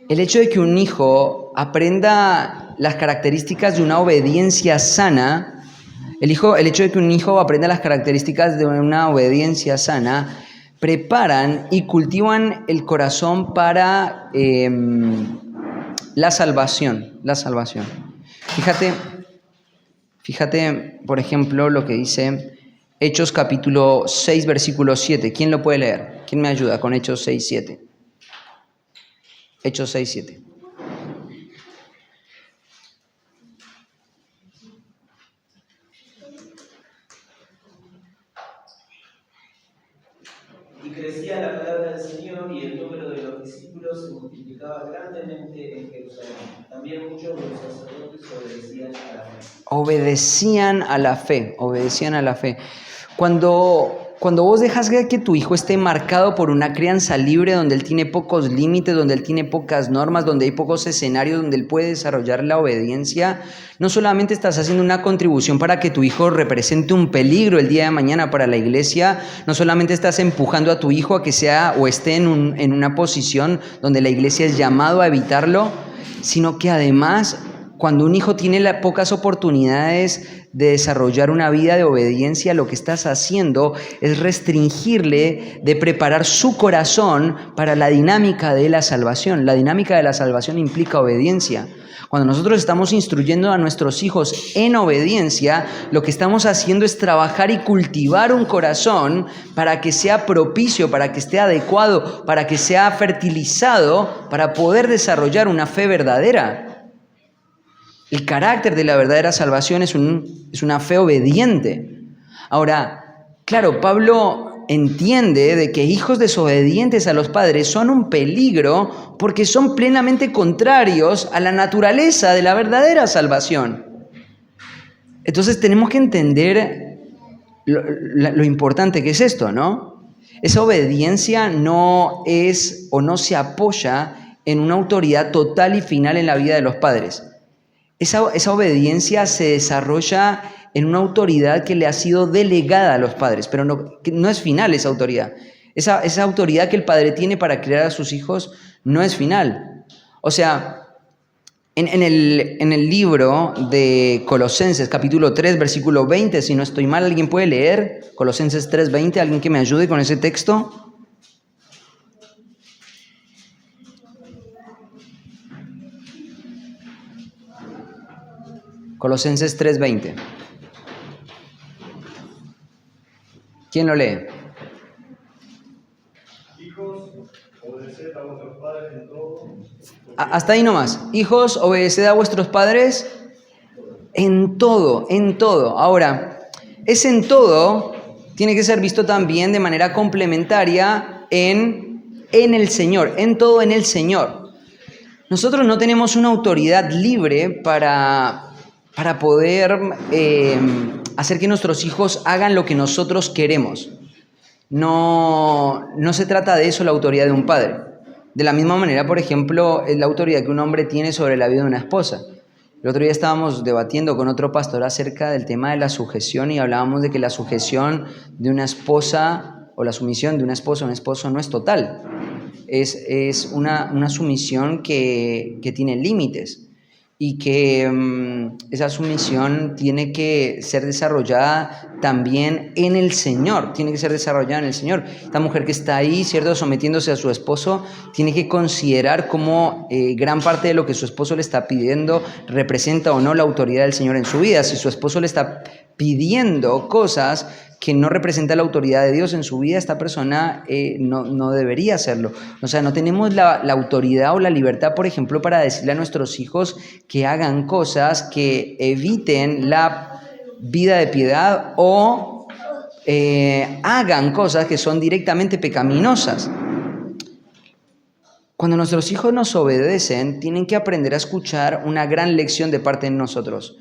el hecho de que un hijo aprenda las características de una obediencia sana, el hecho de que un hijo aprenda las características de una obediencia sana, preparan y cultivan el corazón para la salvación. Fíjate, por ejemplo, lo que dice Hechos capítulo 6, versículo 7. ¿Quién lo puede leer? ¿Quién me ayuda con Hechos 6, 7? Hechos 6, 7. Y crecía la palabra del Señor y el número de los discípulos se multiplicaba grandemente en Jerusalén. También muchos de los sacerdotes obedecían a la fe. Obedecían a la fe. Cuando vos dejas que tu hijo esté marcado por una crianza libre, donde él tiene pocos límites, donde él tiene pocas normas, donde hay pocos escenarios donde él puede desarrollar la obediencia, no solamente estás haciendo una contribución para que tu hijo represente un peligro el día de mañana para la iglesia, no solamente estás empujando a tu hijo a que sea o esté en una posición donde la iglesia es llamado a evitarlo, sino que además, cuando un hijo tiene pocas oportunidades de desarrollar una vida de obediencia, lo que estás haciendo es restringirle de preparar su corazón para la dinámica de la salvación. La dinámica de la salvación implica obediencia. Cuando nosotros estamos instruyendo a nuestros hijos en obediencia, lo que estamos haciendo es trabajar y cultivar un corazón para que sea propicio, para que esté adecuado, para que sea fertilizado, para poder desarrollar una fe verdadera. El carácter de la verdadera salvación es una fe obediente. Ahora, claro, Pablo entiende de que hijos desobedientes a los padres son un peligro porque son plenamente contrarios a la naturaleza de la verdadera salvación. Entonces tenemos que entender lo importante que es esto, ¿no? Esa obediencia no es o no se apoya en una autoridad total y final en la vida de los padres. Esa obediencia se desarrolla en una autoridad que le ha sido delegada a los padres, pero no es final esa autoridad. Esa autoridad que el padre tiene para criar a sus hijos no es final. O sea, en el libro de Colosenses, capítulo 3, versículo 20, si no estoy mal, ¿alguien puede leer? Colosenses 3, 20, ¿alguien que me ayude con ese texto? Colosenses 3:20. ¿Quién lo lee? Hijos, obedeced a vuestros padres en todo. Hasta ahí nomás. Hijos, obedeced a vuestros padres en todo, en todo. Ahora, ese en todo tiene que ser visto también de manera complementaria en el Señor, en todo en el Señor. Nosotros no tenemos una autoridad libre para poder hacer que nuestros hijos hagan lo que nosotros queremos. No se trata de eso la autoridad de un padre. De la misma manera, por ejemplo, es la autoridad que un hombre tiene sobre la vida de una esposa. El otro día estábamos debatiendo con otro pastor acerca del tema de la sujeción y hablábamos de que la sujeción de una esposa o la sumisión de una esposa o un esposo no es total. Es una sumisión que tiene límites y que esa sumisión tiene que ser desarrollada también en el Señor, tiene que ser desarrollada en el Señor. Esta mujer que está ahí, ¿cierto?, sometiéndose a su esposo, tiene que considerar cómo gran parte de lo que su esposo le está pidiendo representa o no la autoridad del Señor en su vida. Si su esposo le está pidiendo cosas que no representa la autoridad de Dios en su vida, esta persona no debería hacerlo. O sea, no tenemos la autoridad o la libertad, por ejemplo, para decirle a nuestros hijos que hagan cosas que eviten la vida de piedad o hagan cosas que son directamente pecaminosas. Cuando nuestros hijos nos obedecen, tienen que aprender a escuchar una gran lección de parte de nosotros.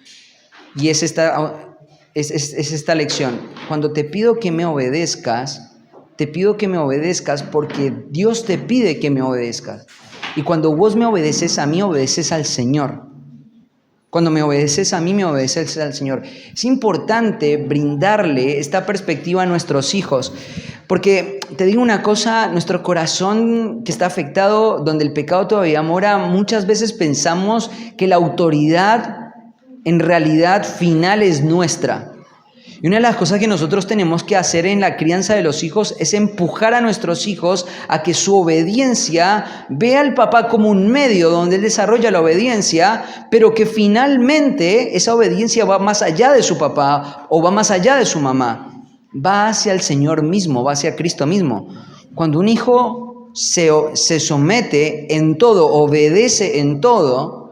Y es esta lección. Cuando te pido que me obedezcas porque Dios te pide que me obedezcas. Y cuando vos me obedeces a mí, obedeces al Señor. Cuando me obedeces a mí, me obedeces al Señor. Es importante brindarle esta perspectiva a nuestros hijos. Porque te digo una cosa, nuestro corazón que está afectado, donde el pecado todavía mora, muchas veces pensamos que la autoridad en realidad final es nuestra. Y una de las cosas que nosotros tenemos que hacer en la crianza de los hijos es empujar a nuestros hijos a que su obediencia vea al papá como un medio donde él desarrolla la obediencia, pero que finalmente esa obediencia va más allá de su papá o va más allá de su mamá, va hacia el Señor mismo, va hacia Cristo mismo. Cuando un hijo se somete en todo, obedece en todo,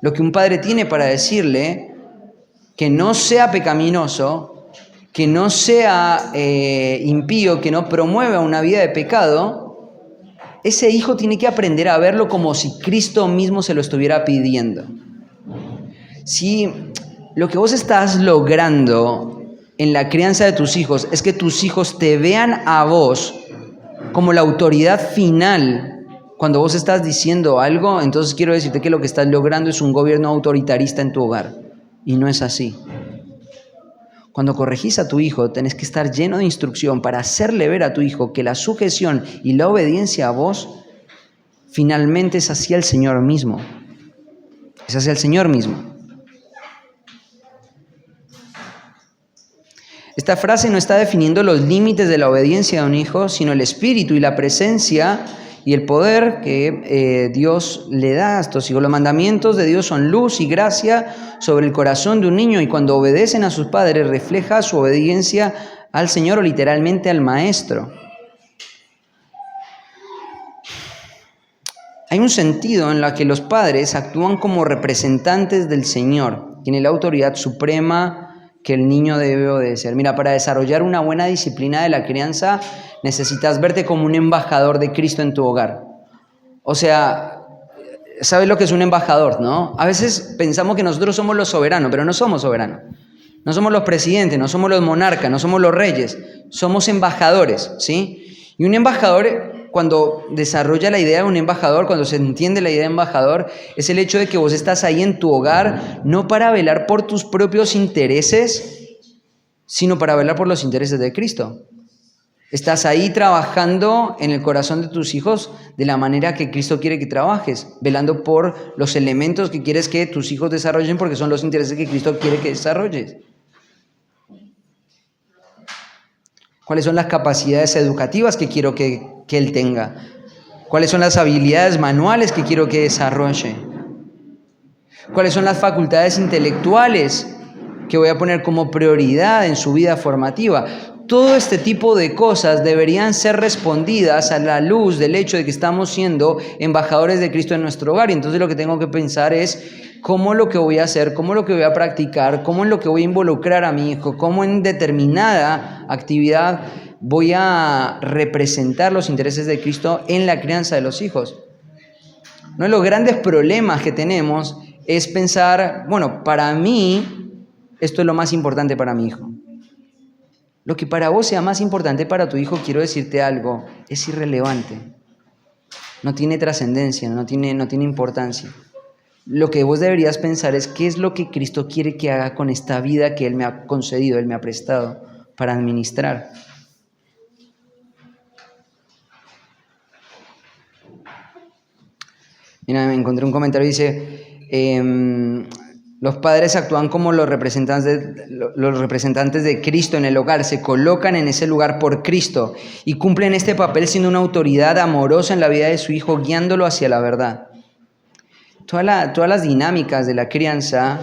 lo que un padre tiene para decirle, que no sea pecaminoso, que no sea impío, que no promueva una vida de pecado, ese hijo tiene que aprender a verlo como si Cristo mismo se lo estuviera pidiendo. Si lo que vos estás logrando en la crianza de tus hijos es que tus hijos te vean a vos como la autoridad final cuando vos estás diciendo algo, entonces quiero decirte que lo que estás logrando es un gobierno autoritarista en tu hogar. Y no es así. Cuando corregís a tu hijo, tenés que estar lleno de instrucción para hacerle ver a tu hijo que la sujeción y la obediencia a vos finalmente es hacia el Señor mismo. Es hacia el Señor mismo. Esta frase no está definiendo los límites de la obediencia de un hijo, sino el espíritu y la presencia y el poder que Dios le da a estos hijos. Los mandamientos de Dios son luz y gracia sobre el corazón de un niño, y cuando obedecen a sus padres refleja su obediencia al Señor o literalmente al Maestro. Hay un sentido en el que los padres actúan como representantes del Señor, quien es la autoridad suprema que el niño debe obedecer. Mira, para desarrollar una buena disciplina de la crianza, necesitas verte como un embajador de Cristo en tu hogar. O sea, ¿sabes lo que es un embajador, no? A veces pensamos que nosotros somos los soberanos, pero no somos soberanos. No somos los presidentes, no somos los monarcas, no somos los reyes. Somos embajadores, ¿sí? Y un embajador, cuando desarrolla la idea de un embajador, cuando se entiende la idea de embajador, es el hecho de que vos estás ahí en tu hogar, no para velar por tus propios intereses, sino para velar por los intereses de Cristo. Estás ahí trabajando en el corazón de tus hijos de la manera que Cristo quiere que trabajes, velando por los elementos que quieres que tus hijos desarrollen porque son los intereses que Cristo quiere que desarrolles. ¿Cuáles son las capacidades educativas que quiero que él tenga? ¿Cuáles son las habilidades manuales que quiero que desarrolle? ¿Cuáles son las facultades intelectuales que voy a poner como prioridad en su vida formativa? Todo este tipo de cosas deberían ser respondidas a la luz del hecho de que estamos siendo embajadores de Cristo en nuestro hogar. Y entonces lo que tengo que pensar es cómo lo que voy a hacer, cómo lo que voy a practicar, cómo en lo que voy a involucrar a mi hijo, cómo en determinada actividad voy a representar los intereses de Cristo en la crianza de los hijos. Uno de los grandes problemas que tenemos es pensar, bueno, para mí esto es lo más importante para mi hijo. Lo que para vos sea más importante para tu hijo, quiero decirte algo, es irrelevante. No tiene trascendencia, no tiene importancia. lo que vos deberías pensar es qué es lo que Cristo quiere que haga con esta vida que Él me ha concedido, Él me ha prestado para administrar. Mira, me encontré un comentario, dice, los padres actúan como los representantes de Cristo en el hogar, se colocan en ese lugar por Cristo y cumplen este papel siendo una autoridad amorosa en la vida de su hijo, guiándolo hacia la verdad. Todas las dinámicas de la crianza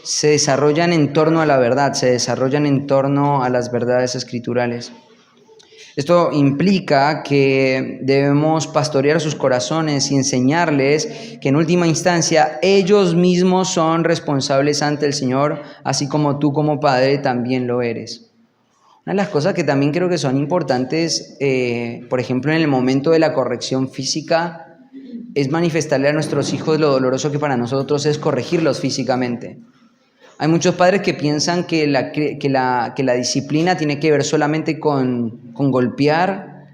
se desarrollan en torno a la verdad, se desarrollan en torno a las verdades escriturales. Esto implica que debemos pastorear sus corazones y enseñarles que en última instancia ellos mismos son responsables ante el Señor, así como tú como padre también lo eres. Una de las cosas que también creo que son importantes, por ejemplo, en el momento de la corrección física, es manifestarle a nuestros hijos lo doloroso que para nosotros es corregirlos físicamente. Hay muchos padres que piensan que la disciplina tiene que ver solamente con golpear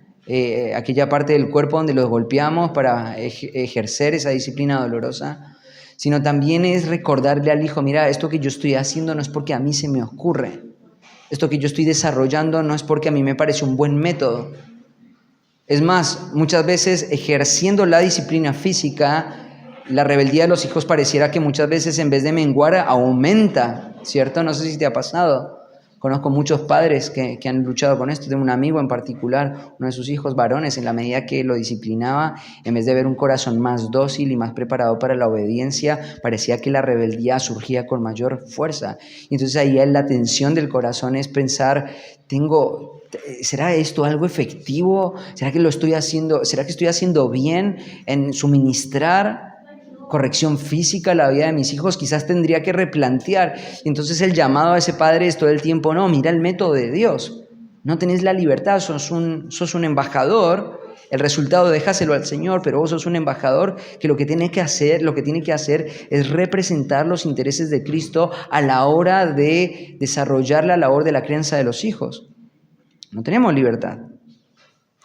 aquella parte del cuerpo donde los golpeamos para ejercer esa disciplina dolorosa, sino también es recordarle al hijo, mira, esto que yo estoy haciendo no es porque a mí se me ocurre, esto que yo estoy desarrollando no es porque a mí me parece un buen método. Es más, muchas veces ejerciendo la disciplina física, la rebeldía de los hijos pareciera que muchas veces en vez de menguar aumenta, ¿cierto? No sé si te ha pasado. Conozco muchos padres que han luchado con esto. Tengo un amigo en particular, uno de sus hijos varones, en la medida que lo disciplinaba, en vez de ver un corazón más dócil y más preparado para la obediencia, parecía que la rebeldía surgía con mayor fuerza. Y entonces ahí la tensión del corazón es pensar, ¿será esto algo efectivo? ¿Será que lo estoy haciendo? ¿Será que estoy haciendo bien en suministrar corrección física a la vida de mis hijos? Quizás tendría que replantear. Y entonces el llamado a ese padre es todo el tiempo, no, mira el método de Dios. No tenés la libertad, sos un embajador. El resultado déjaselo al Señor, pero vos sos un embajador que lo que tiene que hacer es representar los intereses de Cristo a la hora de desarrollar la labor de la crianza de los hijos. No tenemos libertad.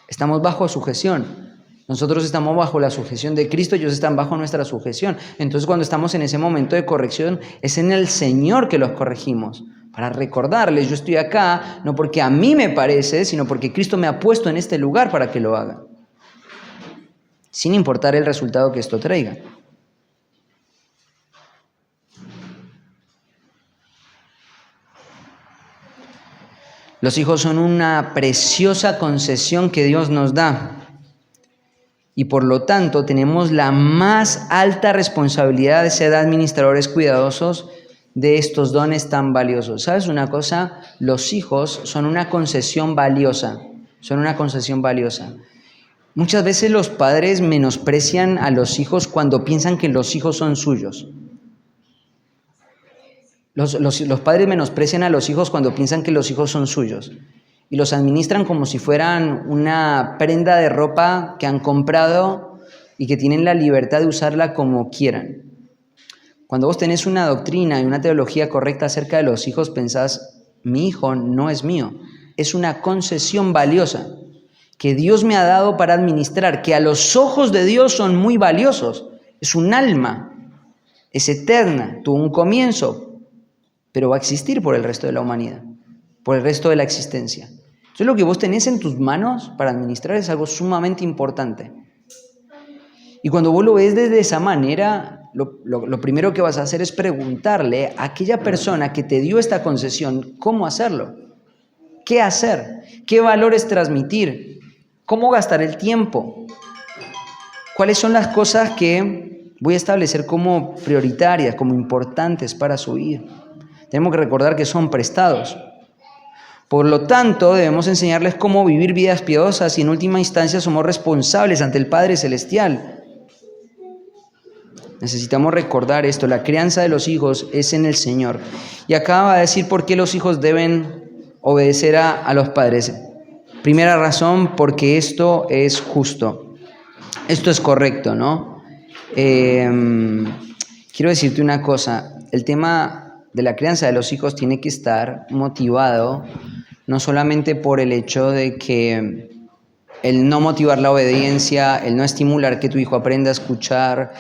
Estamos bajo sujeción. Nosotros estamos bajo la sujeción de Cristo, ellos están bajo nuestra sujeción. Entonces, cuando estamos en ese momento de corrección, es en el Señor que los corregimos. Para recordarles, yo estoy acá, no porque a mí me parece, sino porque Cristo me ha puesto en este lugar para que lo haga. Sin importar el resultado que esto traiga. Los hijos son una preciosa concesión que Dios nos da. Y por lo tanto tenemos la más alta responsabilidad de ser administradores cuidadosos de estos dones tan valiosos. ¿Sabes una cosa? Los hijos son una concesión valiosa. Son una concesión valiosa. Muchas veces los padres menosprecian a los hijos cuando piensan que los hijos son suyos. Los padres menosprecian a los hijos cuando piensan que los hijos son suyos. Y los administran como si fueran una prenda de ropa que han comprado y que tienen la libertad de usarla como quieran. Cuando vos tenés una doctrina y una teología correcta acerca de los hijos, pensás, mi hijo no es mío, es una concesión valiosa que Dios me ha dado para administrar, que a los ojos de Dios son muy valiosos. Es un alma, es eterna, tuvo un comienzo, pero va a existir por el resto de la humanidad, por el resto de la existencia. Entonces, lo que vos tenés en tus manos para administrar es algo sumamente importante. Y cuando vos lo ves desde esa manera, lo primero que vas a hacer es preguntarle a aquella persona que te dio esta concesión cómo hacerlo, qué hacer, qué valores transmitir, cómo gastar el tiempo, cuáles son las cosas que voy a establecer como prioritarias, como importantes para su vida. Tenemos que recordar que son prestados. Por lo tanto, debemos enseñarles cómo vivir vidas piadosas y en última instancia somos responsables ante el Padre Celestial. Necesitamos recordar esto, la crianza de los hijos es en el Señor. Y acá va a decir por qué los hijos deben obedecer a los padres. Primera razón, porque esto es justo. Esto es correcto, ¿no? Quiero decirte una cosa, el tema de la crianza de los hijos tiene que estar motivado no solamente por el hecho de que el no motivar la obediencia, el no estimular que tu hijo aprenda a escuchar,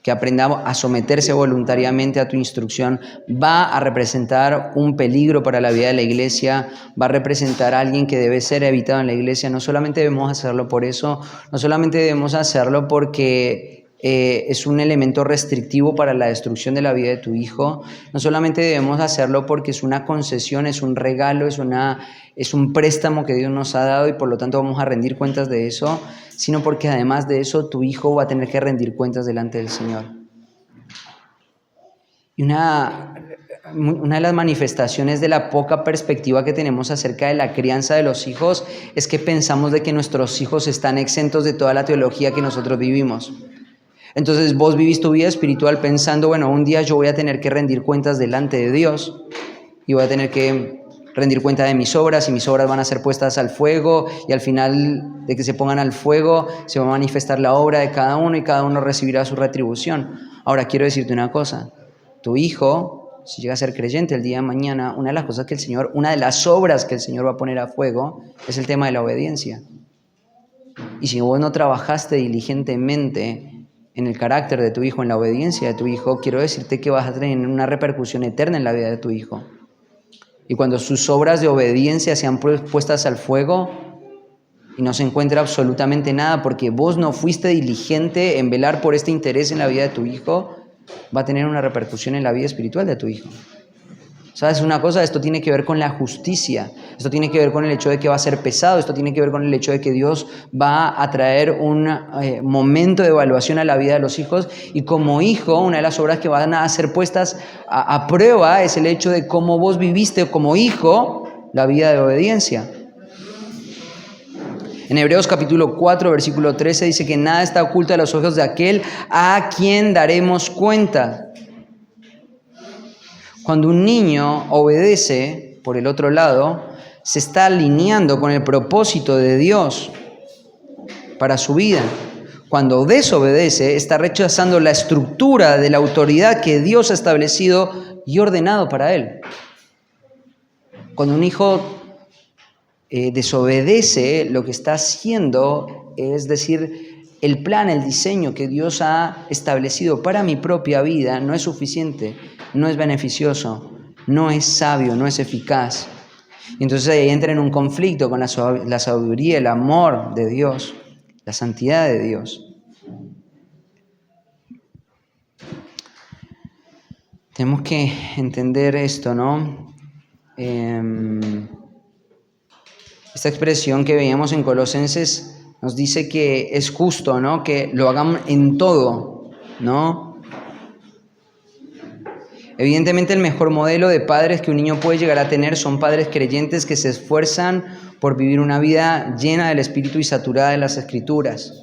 que aprenda a someterse voluntariamente a tu instrucción, va a representar un peligro para la vida de la iglesia, va a representar a alguien que debe ser evitado en la iglesia. No solamente debemos hacerlo por eso, no solamente debemos hacerlo porque es un elemento restrictivo para la destrucción de la vida de tu hijo, no solamente debemos hacerlo porque es una concesión, es un regalo, es un préstamo que Dios nos ha dado y por lo tanto vamos a rendir cuentas de eso, sino porque además de eso tu hijo va a tener que rendir cuentas delante del Señor. Y una de las manifestaciones de la poca perspectiva que tenemos acerca de la crianza de los hijos es que pensamos de que nuestros hijos están exentos de toda la teología que nosotros vivimos. Entonces vos vivís tu vida espiritual pensando, bueno, un día yo voy a tener que rendir cuentas delante de Dios y voy a tener que rendir cuenta de mis obras y mis obras van a ser puestas al fuego y al final de que se pongan al fuego se va a manifestar la obra de cada uno y cada uno recibirá su retribución. Ahora quiero decirte una cosa, tu hijo, si llega a ser creyente el día de mañana, una de las obras que el Señor va a poner a fuego es el tema de la obediencia. Y si vos no trabajaste diligentemente en el carácter de tu hijo, en la obediencia de tu hijo, quiero decirte que vas a tener una repercusión eterna en la vida de tu hijo. Y cuando sus obras de obediencia sean puestas al fuego y no se encuentre absolutamente nada porque vos no fuiste diligente en velar por este interés en la vida de tu hijo, va a tener una repercusión en la vida espiritual de tu hijo. ¿Sabes una cosa? Esto tiene que ver con la justicia, esto tiene que ver con el hecho de que va a ser pesado, esto tiene que ver con el hecho de que Dios va a traer un momento de evaluación a la vida de los hijos y como hijo, una de las obras que van a ser puestas a prueba es el hecho de cómo vos viviste como hijo la vida de obediencia. En Hebreos capítulo 4, versículo 13 dice que nada está oculto a los ojos de aquel a quien daremos cuenta. Cuando un niño obedece, por el otro lado, se está alineando con el propósito de Dios para su vida. Cuando desobedece, está rechazando la estructura de la autoridad que Dios ha establecido y ordenado para él. Cuando un hijo desobedece, lo que está haciendo es decir, el plan, el diseño que Dios ha establecido para mi propia vida no es suficiente, no es beneficioso, no es sabio, no es eficaz. Y entonces ahí entra en un conflicto con la sabiduría, el amor de Dios, la santidad de Dios. Tenemos que entender esto, ¿no? Esta expresión que veíamos en Colosenses nos dice que es justo, ¿no? Que lo hagan en todo, ¿no? Evidentemente el mejor modelo de padres que un niño puede llegar a tener son padres creyentes que se esfuerzan por vivir una vida llena del Espíritu y saturada de las Escrituras.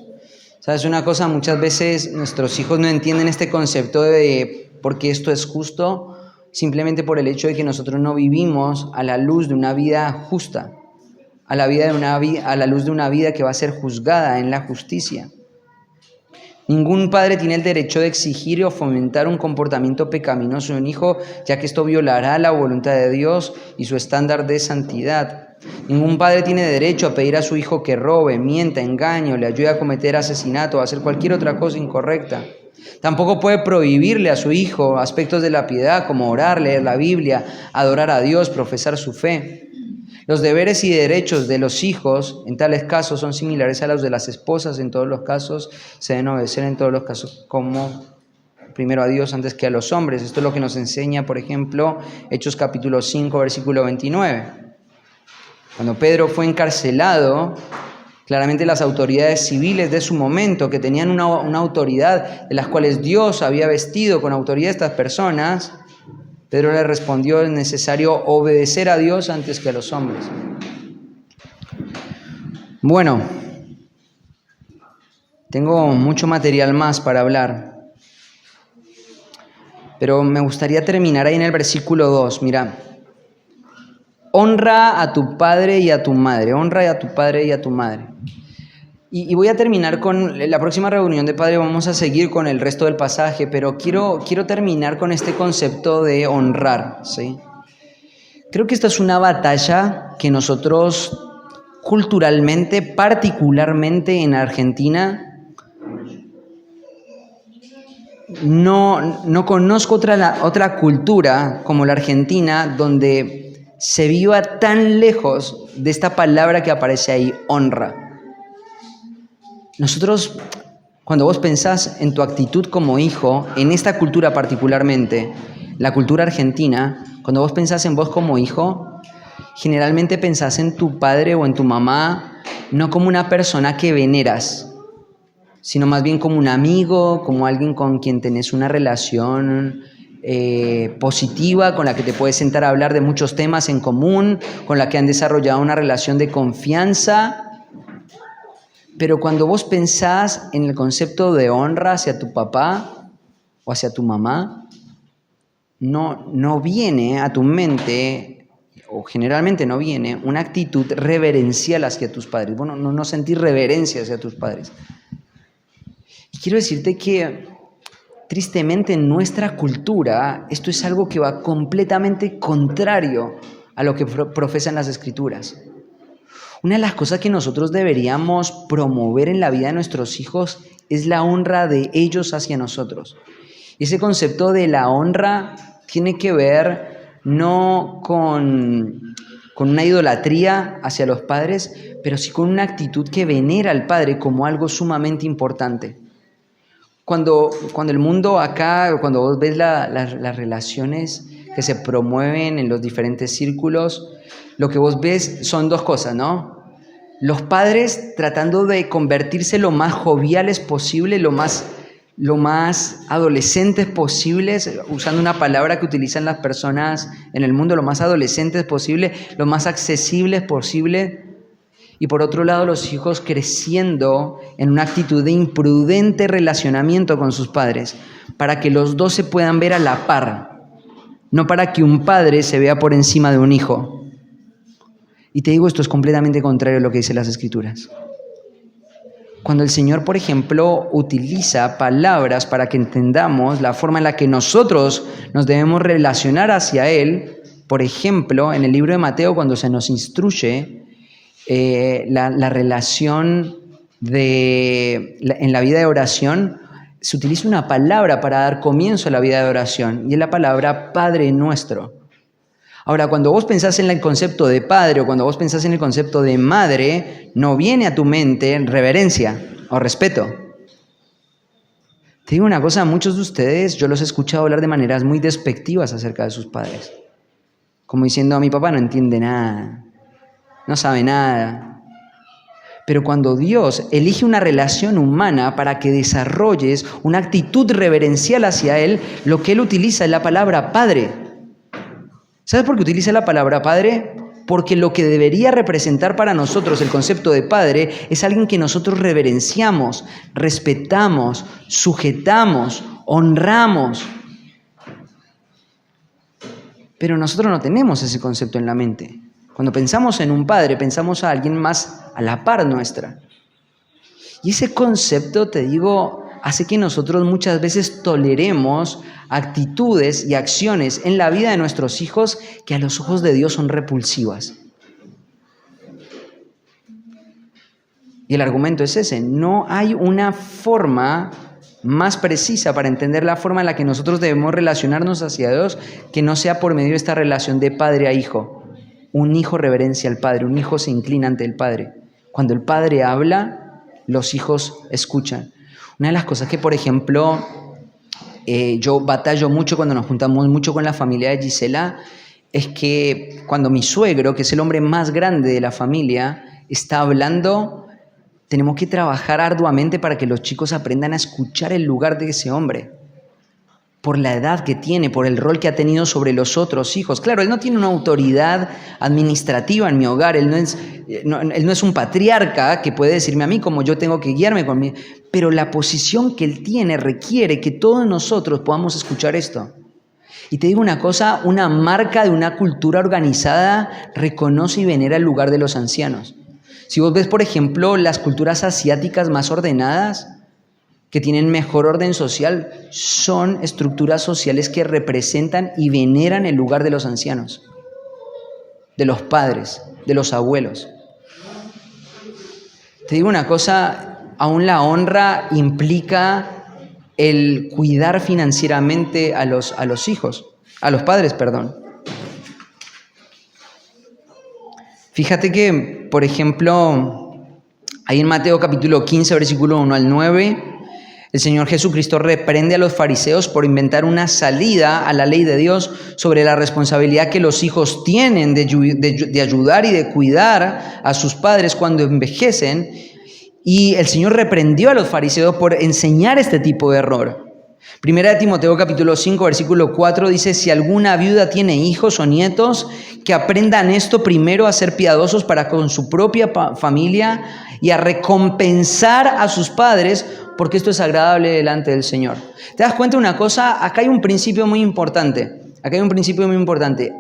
¿Sabes una cosa? Muchas veces nuestros hijos no entienden este concepto de por qué esto es justo, simplemente por el hecho de que nosotros no vivimos a la luz de una vida justa, a la luz de una vida que va a ser juzgada en la justicia. Ningún padre tiene el derecho de exigir o fomentar un comportamiento pecaminoso en un hijo, ya que esto violará la voluntad de Dios y su estándar de santidad. Ningún padre tiene derecho a pedir a su hijo que robe, mienta, engañe o le ayude a cometer asesinato o a hacer cualquier otra cosa incorrecta. Tampoco puede prohibirle a su hijo aspectos de la piedad como orar, leer la Biblia, adorar a Dios, profesar su fe. Los deberes y derechos de los hijos en tales casos son similares a los de las esposas. En todos los casos se deben obedecer en todos los casos como primero a Dios antes que a los hombres. Esto es lo que nos enseña, por ejemplo, Hechos capítulo 5, versículo 29. Cuando Pedro fue encarcelado, claramente las autoridades civiles de su momento, que tenían una autoridad de las cuales Dios había vestido con autoridad a estas personas, Pedro le respondió: es necesario obedecer a Dios antes que a los hombres. Bueno, tengo mucho material más para hablar, pero me gustaría terminar ahí en el versículo 2. Mira, honra a tu padre y a tu madre, honra a tu padre y a tu madre. Y voy a terminar con la próxima reunión de padre, vamos a seguir con el resto del pasaje, pero quiero terminar con este concepto de honrar, ¿sí? Creo que esta es una batalla que nosotros culturalmente, particularmente en Argentina, no conozco otra cultura como la Argentina donde se viva tan lejos de esta palabra que aparece ahí, honra. Nosotros, cuando vos pensás en tu actitud como hijo, en esta cultura particularmente, la cultura argentina, cuando vos pensás en vos como hijo, generalmente pensás en tu padre o en tu mamá, no como una persona que veneras, sino más bien como un amigo, como alguien con quien tenés una relación positiva, con la que te puedes sentar a hablar de muchos temas en común, con la que han desarrollado una relación de confianza. Pero cuando vos pensás en el concepto de honra hacia tu papá o hacia tu mamá, no viene a tu mente, o generalmente no viene, una actitud reverencial hacia tus padres. Bueno, no sentir reverencia hacia tus padres. Y quiero decirte que, tristemente, en nuestra cultura, esto es algo que va completamente contrario a lo que profesan las Escrituras. Una de las cosas que nosotros deberíamos promover en la vida de nuestros hijos es la honra de ellos hacia nosotros. Y ese concepto de la honra tiene que ver no con una idolatría hacia los padres, pero sí con una actitud que venera al padre como algo sumamente importante. Cuando el mundo acá, cuando vos ves las relaciones que se promueven en los diferentes círculos, lo que vos ves son dos cosas, ¿no? Los padres tratando de convertirse lo más joviales posible, lo más adolescentes posibles, usando una palabra que utilizan las personas en el mundo, lo más adolescentes posible, lo más accesibles posible. Y por otro lado, los hijos creciendo en una actitud de imprudente relacionamiento con sus padres, para que los dos se puedan ver a la par, no para que un padre se vea por encima de un hijo. Y te digo, esto es completamente contrario a lo que dicen las Escrituras. Cuando el Señor, por ejemplo, utiliza palabras para que entendamos la forma en la que nosotros nos debemos relacionar hacia Él, por ejemplo, en el libro de Mateo, cuando se nos instruye la relación en la vida de oración, se utiliza una palabra para dar comienzo a la vida de oración, y es la palabra Padre Nuestro. Ahora, cuando vos pensás en el concepto de padre o cuando vos pensás en el concepto de madre, no viene a tu mente reverencia o respeto. Te digo una cosa, muchos de ustedes, yo los he escuchado hablar de maneras muy despectivas acerca de sus padres. Como diciendo, mi papá no entiende nada, no sabe nada. Pero cuando Dios elige una relación humana para que desarrolles una actitud reverencial hacia Él, lo que Él utiliza es la palabra Padre. ¿Sabes por qué utiliza la palabra Padre? Porque lo que debería representar para nosotros el concepto de Padre es alguien que nosotros reverenciamos, respetamos, sujetamos, honramos. Pero nosotros no tenemos ese concepto en la mente. Cuando pensamos en un padre, pensamos a alguien más a la par nuestra. Y ese concepto, te digo, hace que nosotros muchas veces toleremos actitudes y acciones en la vida de nuestros hijos que a los ojos de Dios son repulsivas. Y el argumento es ese: no hay una forma más precisa para entender la forma en la que nosotros debemos relacionarnos hacia Dios que no sea por medio de esta relación de padre a hijo. Un hijo reverencia al padre, un hijo se inclina ante el padre. Cuando el padre habla, los hijos escuchan. Una de las cosas que, por ejemplo, yo batallo mucho cuando nos juntamos mucho con la familia de Gisela, es que cuando mi suegro, que es el hombre más grande de la familia, está hablando, tenemos que trabajar arduamente para que los chicos aprendan a escuchar el lugar de ese hombre, por la edad que tiene, por el rol que ha tenido sobre los otros hijos. Claro, él no tiene una autoridad administrativa en mi hogar, él no es un patriarca que puede decirme a mí cómo yo tengo que guiarme conmigo, pero la posición que él tiene requiere que todos nosotros podamos escuchar esto. Y te digo una cosa, una marca de una cultura organizada reconoce y venera el lugar de los ancianos. Si vos ves, por ejemplo, las culturas asiáticas más ordenadas, que tienen mejor orden social, son estructuras sociales que representan y veneran el lugar de los ancianos, de los padres, de los abuelos. Te digo una cosa, aún la honra implica el cuidar financieramente a los padres, perdón. Fíjate que, por ejemplo, ahí en Mateo capítulo 15, versículo 1 al 9, el Señor Jesucristo reprende a los fariseos por inventar una salida a la ley de Dios sobre la responsabilidad que los hijos tienen de ayudar y de cuidar a sus padres cuando envejecen. Y el Señor reprendió a los fariseos por enseñar este tipo de error. Primera de Timoteo capítulo 5, versículo 4 dice: si alguna viuda tiene hijos o nietos, que aprendan esto primero a ser piadosos para con su propia familia y a recompensar a sus padres, porque esto es agradable delante del Señor. ¿Te das cuenta de una cosa? Acá hay un principio muy importante.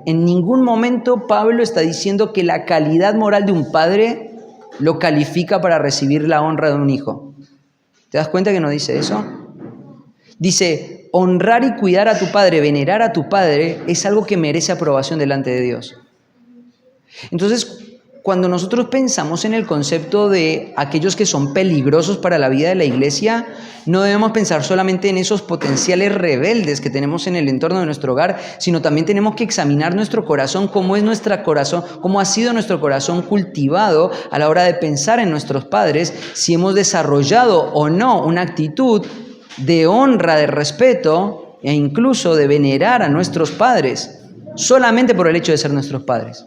En ningún momento Pablo está diciendo que la calidad moral de un padre lo califica para recibir la honra de un hijo. ¿Te das cuenta que no dice eso? Dice, honrar y cuidar a tu padre, venerar a tu padre, es algo que merece aprobación delante de Dios. Entonces, cuando nosotros pensamos en el concepto de aquellos que son peligrosos para la vida de la iglesia, no debemos pensar solamente en esos potenciales rebeldes que tenemos en el entorno de nuestro hogar, sino también tenemos que examinar nuestro corazón, cómo ha sido nuestro corazón cultivado a la hora de pensar en nuestros padres, si hemos desarrollado o no una actitud de honra, de respeto e incluso de venerar a nuestros padres, solamente por el hecho de ser nuestros padres.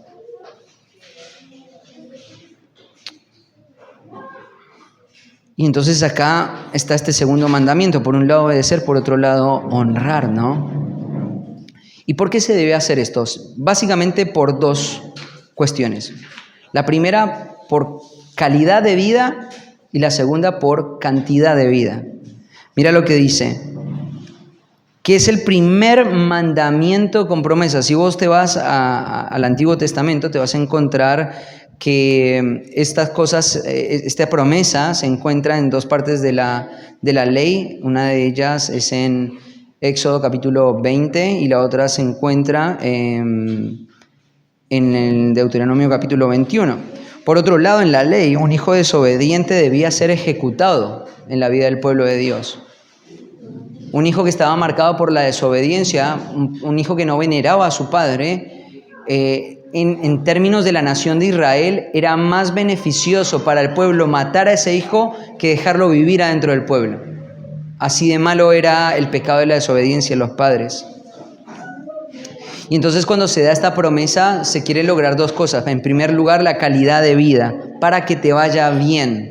Y entonces acá está este segundo mandamiento. Por un lado obedecer, por otro lado honrar, ¿no? ¿Y por qué se debe hacer esto? Básicamente por dos cuestiones. La primera, por calidad de vida, y la segunda, por cantidad de vida. Mira lo que dice, que es el primer mandamiento con promesa. Si vos te vas al Antiguo Testamento, te vas a encontrar que estas cosas, esta promesa se encuentra en dos partes de la ley. Una de ellas es en Éxodo capítulo 20 y la otra se encuentra en el Deuteronomio capítulo 21. Por otro lado, en la ley, un hijo desobediente debía ser ejecutado en la vida del pueblo de Dios. Un hijo que estaba marcado por la desobediencia, un hijo que no veneraba a su padre, en términos de la nación de Israel, era más beneficioso para el pueblo matar a ese hijo que dejarlo vivir adentro del pueblo. Así de malo era el pecado de la desobediencia de los padres. Y entonces cuando se da esta promesa, se quiere lograr dos cosas. En primer lugar, la calidad de vida, para que te vaya bien,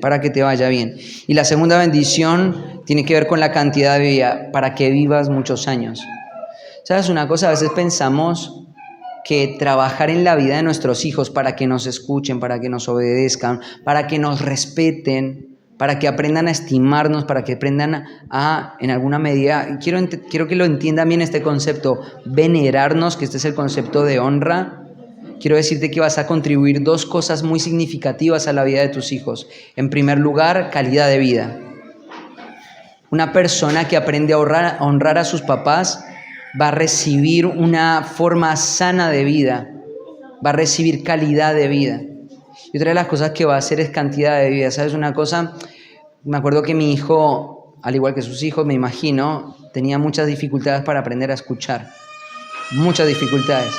Y la segunda bendición tiene que ver con la cantidad de vida, para que vivas muchos años. ¿Sabes una cosa? A veces pensamos que trabajar en la vida de nuestros hijos para que nos escuchen, para que nos obedezcan, para que nos respeten, para que aprendan a estimarnos, para que aprendan a, en alguna medida, quiero que lo entiendan bien este concepto, venerarnos, que este es el concepto de honra. Quiero decirte que vas a contribuir dos cosas muy significativas a la vida de tus hijos. En primer lugar, calidad de vida. Una persona que aprende a honrar a sus papás va a recibir una forma sana de vida, va a recibir calidad de vida. Y otra de las cosas que va a hacer es cantidad de vida. ¿Sabes una cosa? Me acuerdo que mi hijo, al igual que sus hijos, me imagino, tenía muchas dificultades para aprender a escuchar. Muchas dificultades.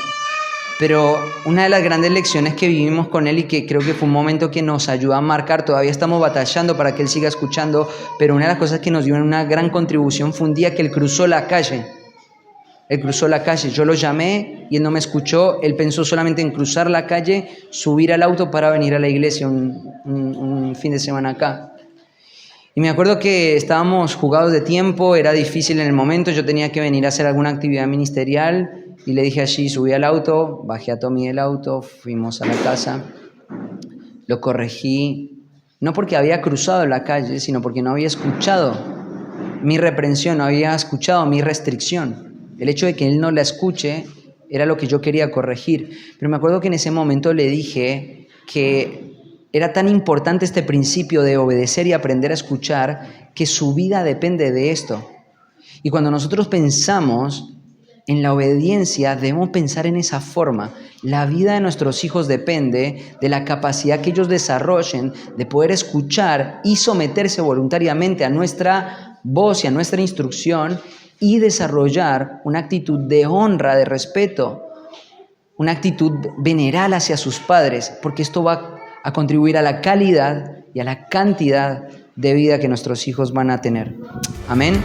Pero una de las grandes lecciones que vivimos con él y que creo que fue un momento que nos ayudó a marcar, todavía estamos batallando para que él siga escuchando, pero una de las cosas que nos dio una gran contribución fue un día que él cruzó la calle. Yo lo llamé y él no me escuchó. Él pensó solamente en cruzar la calle, subir al auto para venir a la iglesia un fin de semana acá. Y me acuerdo que estábamos jugados de tiempo, era difícil en el momento, yo tenía que venir a hacer alguna actividad ministerial y le dije allí, subí al auto, bajé a Tommy del auto, fuimos a la casa, lo corregí, no porque había cruzado la calle, sino porque no había escuchado mi reprensión, no había escuchado mi restricción. El hecho de que él no la escuche era lo que yo quería corregir. Pero me acuerdo que en ese momento le dije que era tan importante este principio de obedecer y aprender a escuchar que su vida depende de esto. Y cuando nosotros pensamos en la obediencia, debemos pensar en esa forma. La vida de nuestros hijos depende de la capacidad que ellos desarrollen de poder escuchar y someterse voluntariamente a nuestra voz y a nuestra instrucción y desarrollar una actitud de honra, de respeto, una actitud veneral hacia sus padres, porque esto va a contribuir a la calidad y a la cantidad de vida que nuestros hijos van a tener. Amén.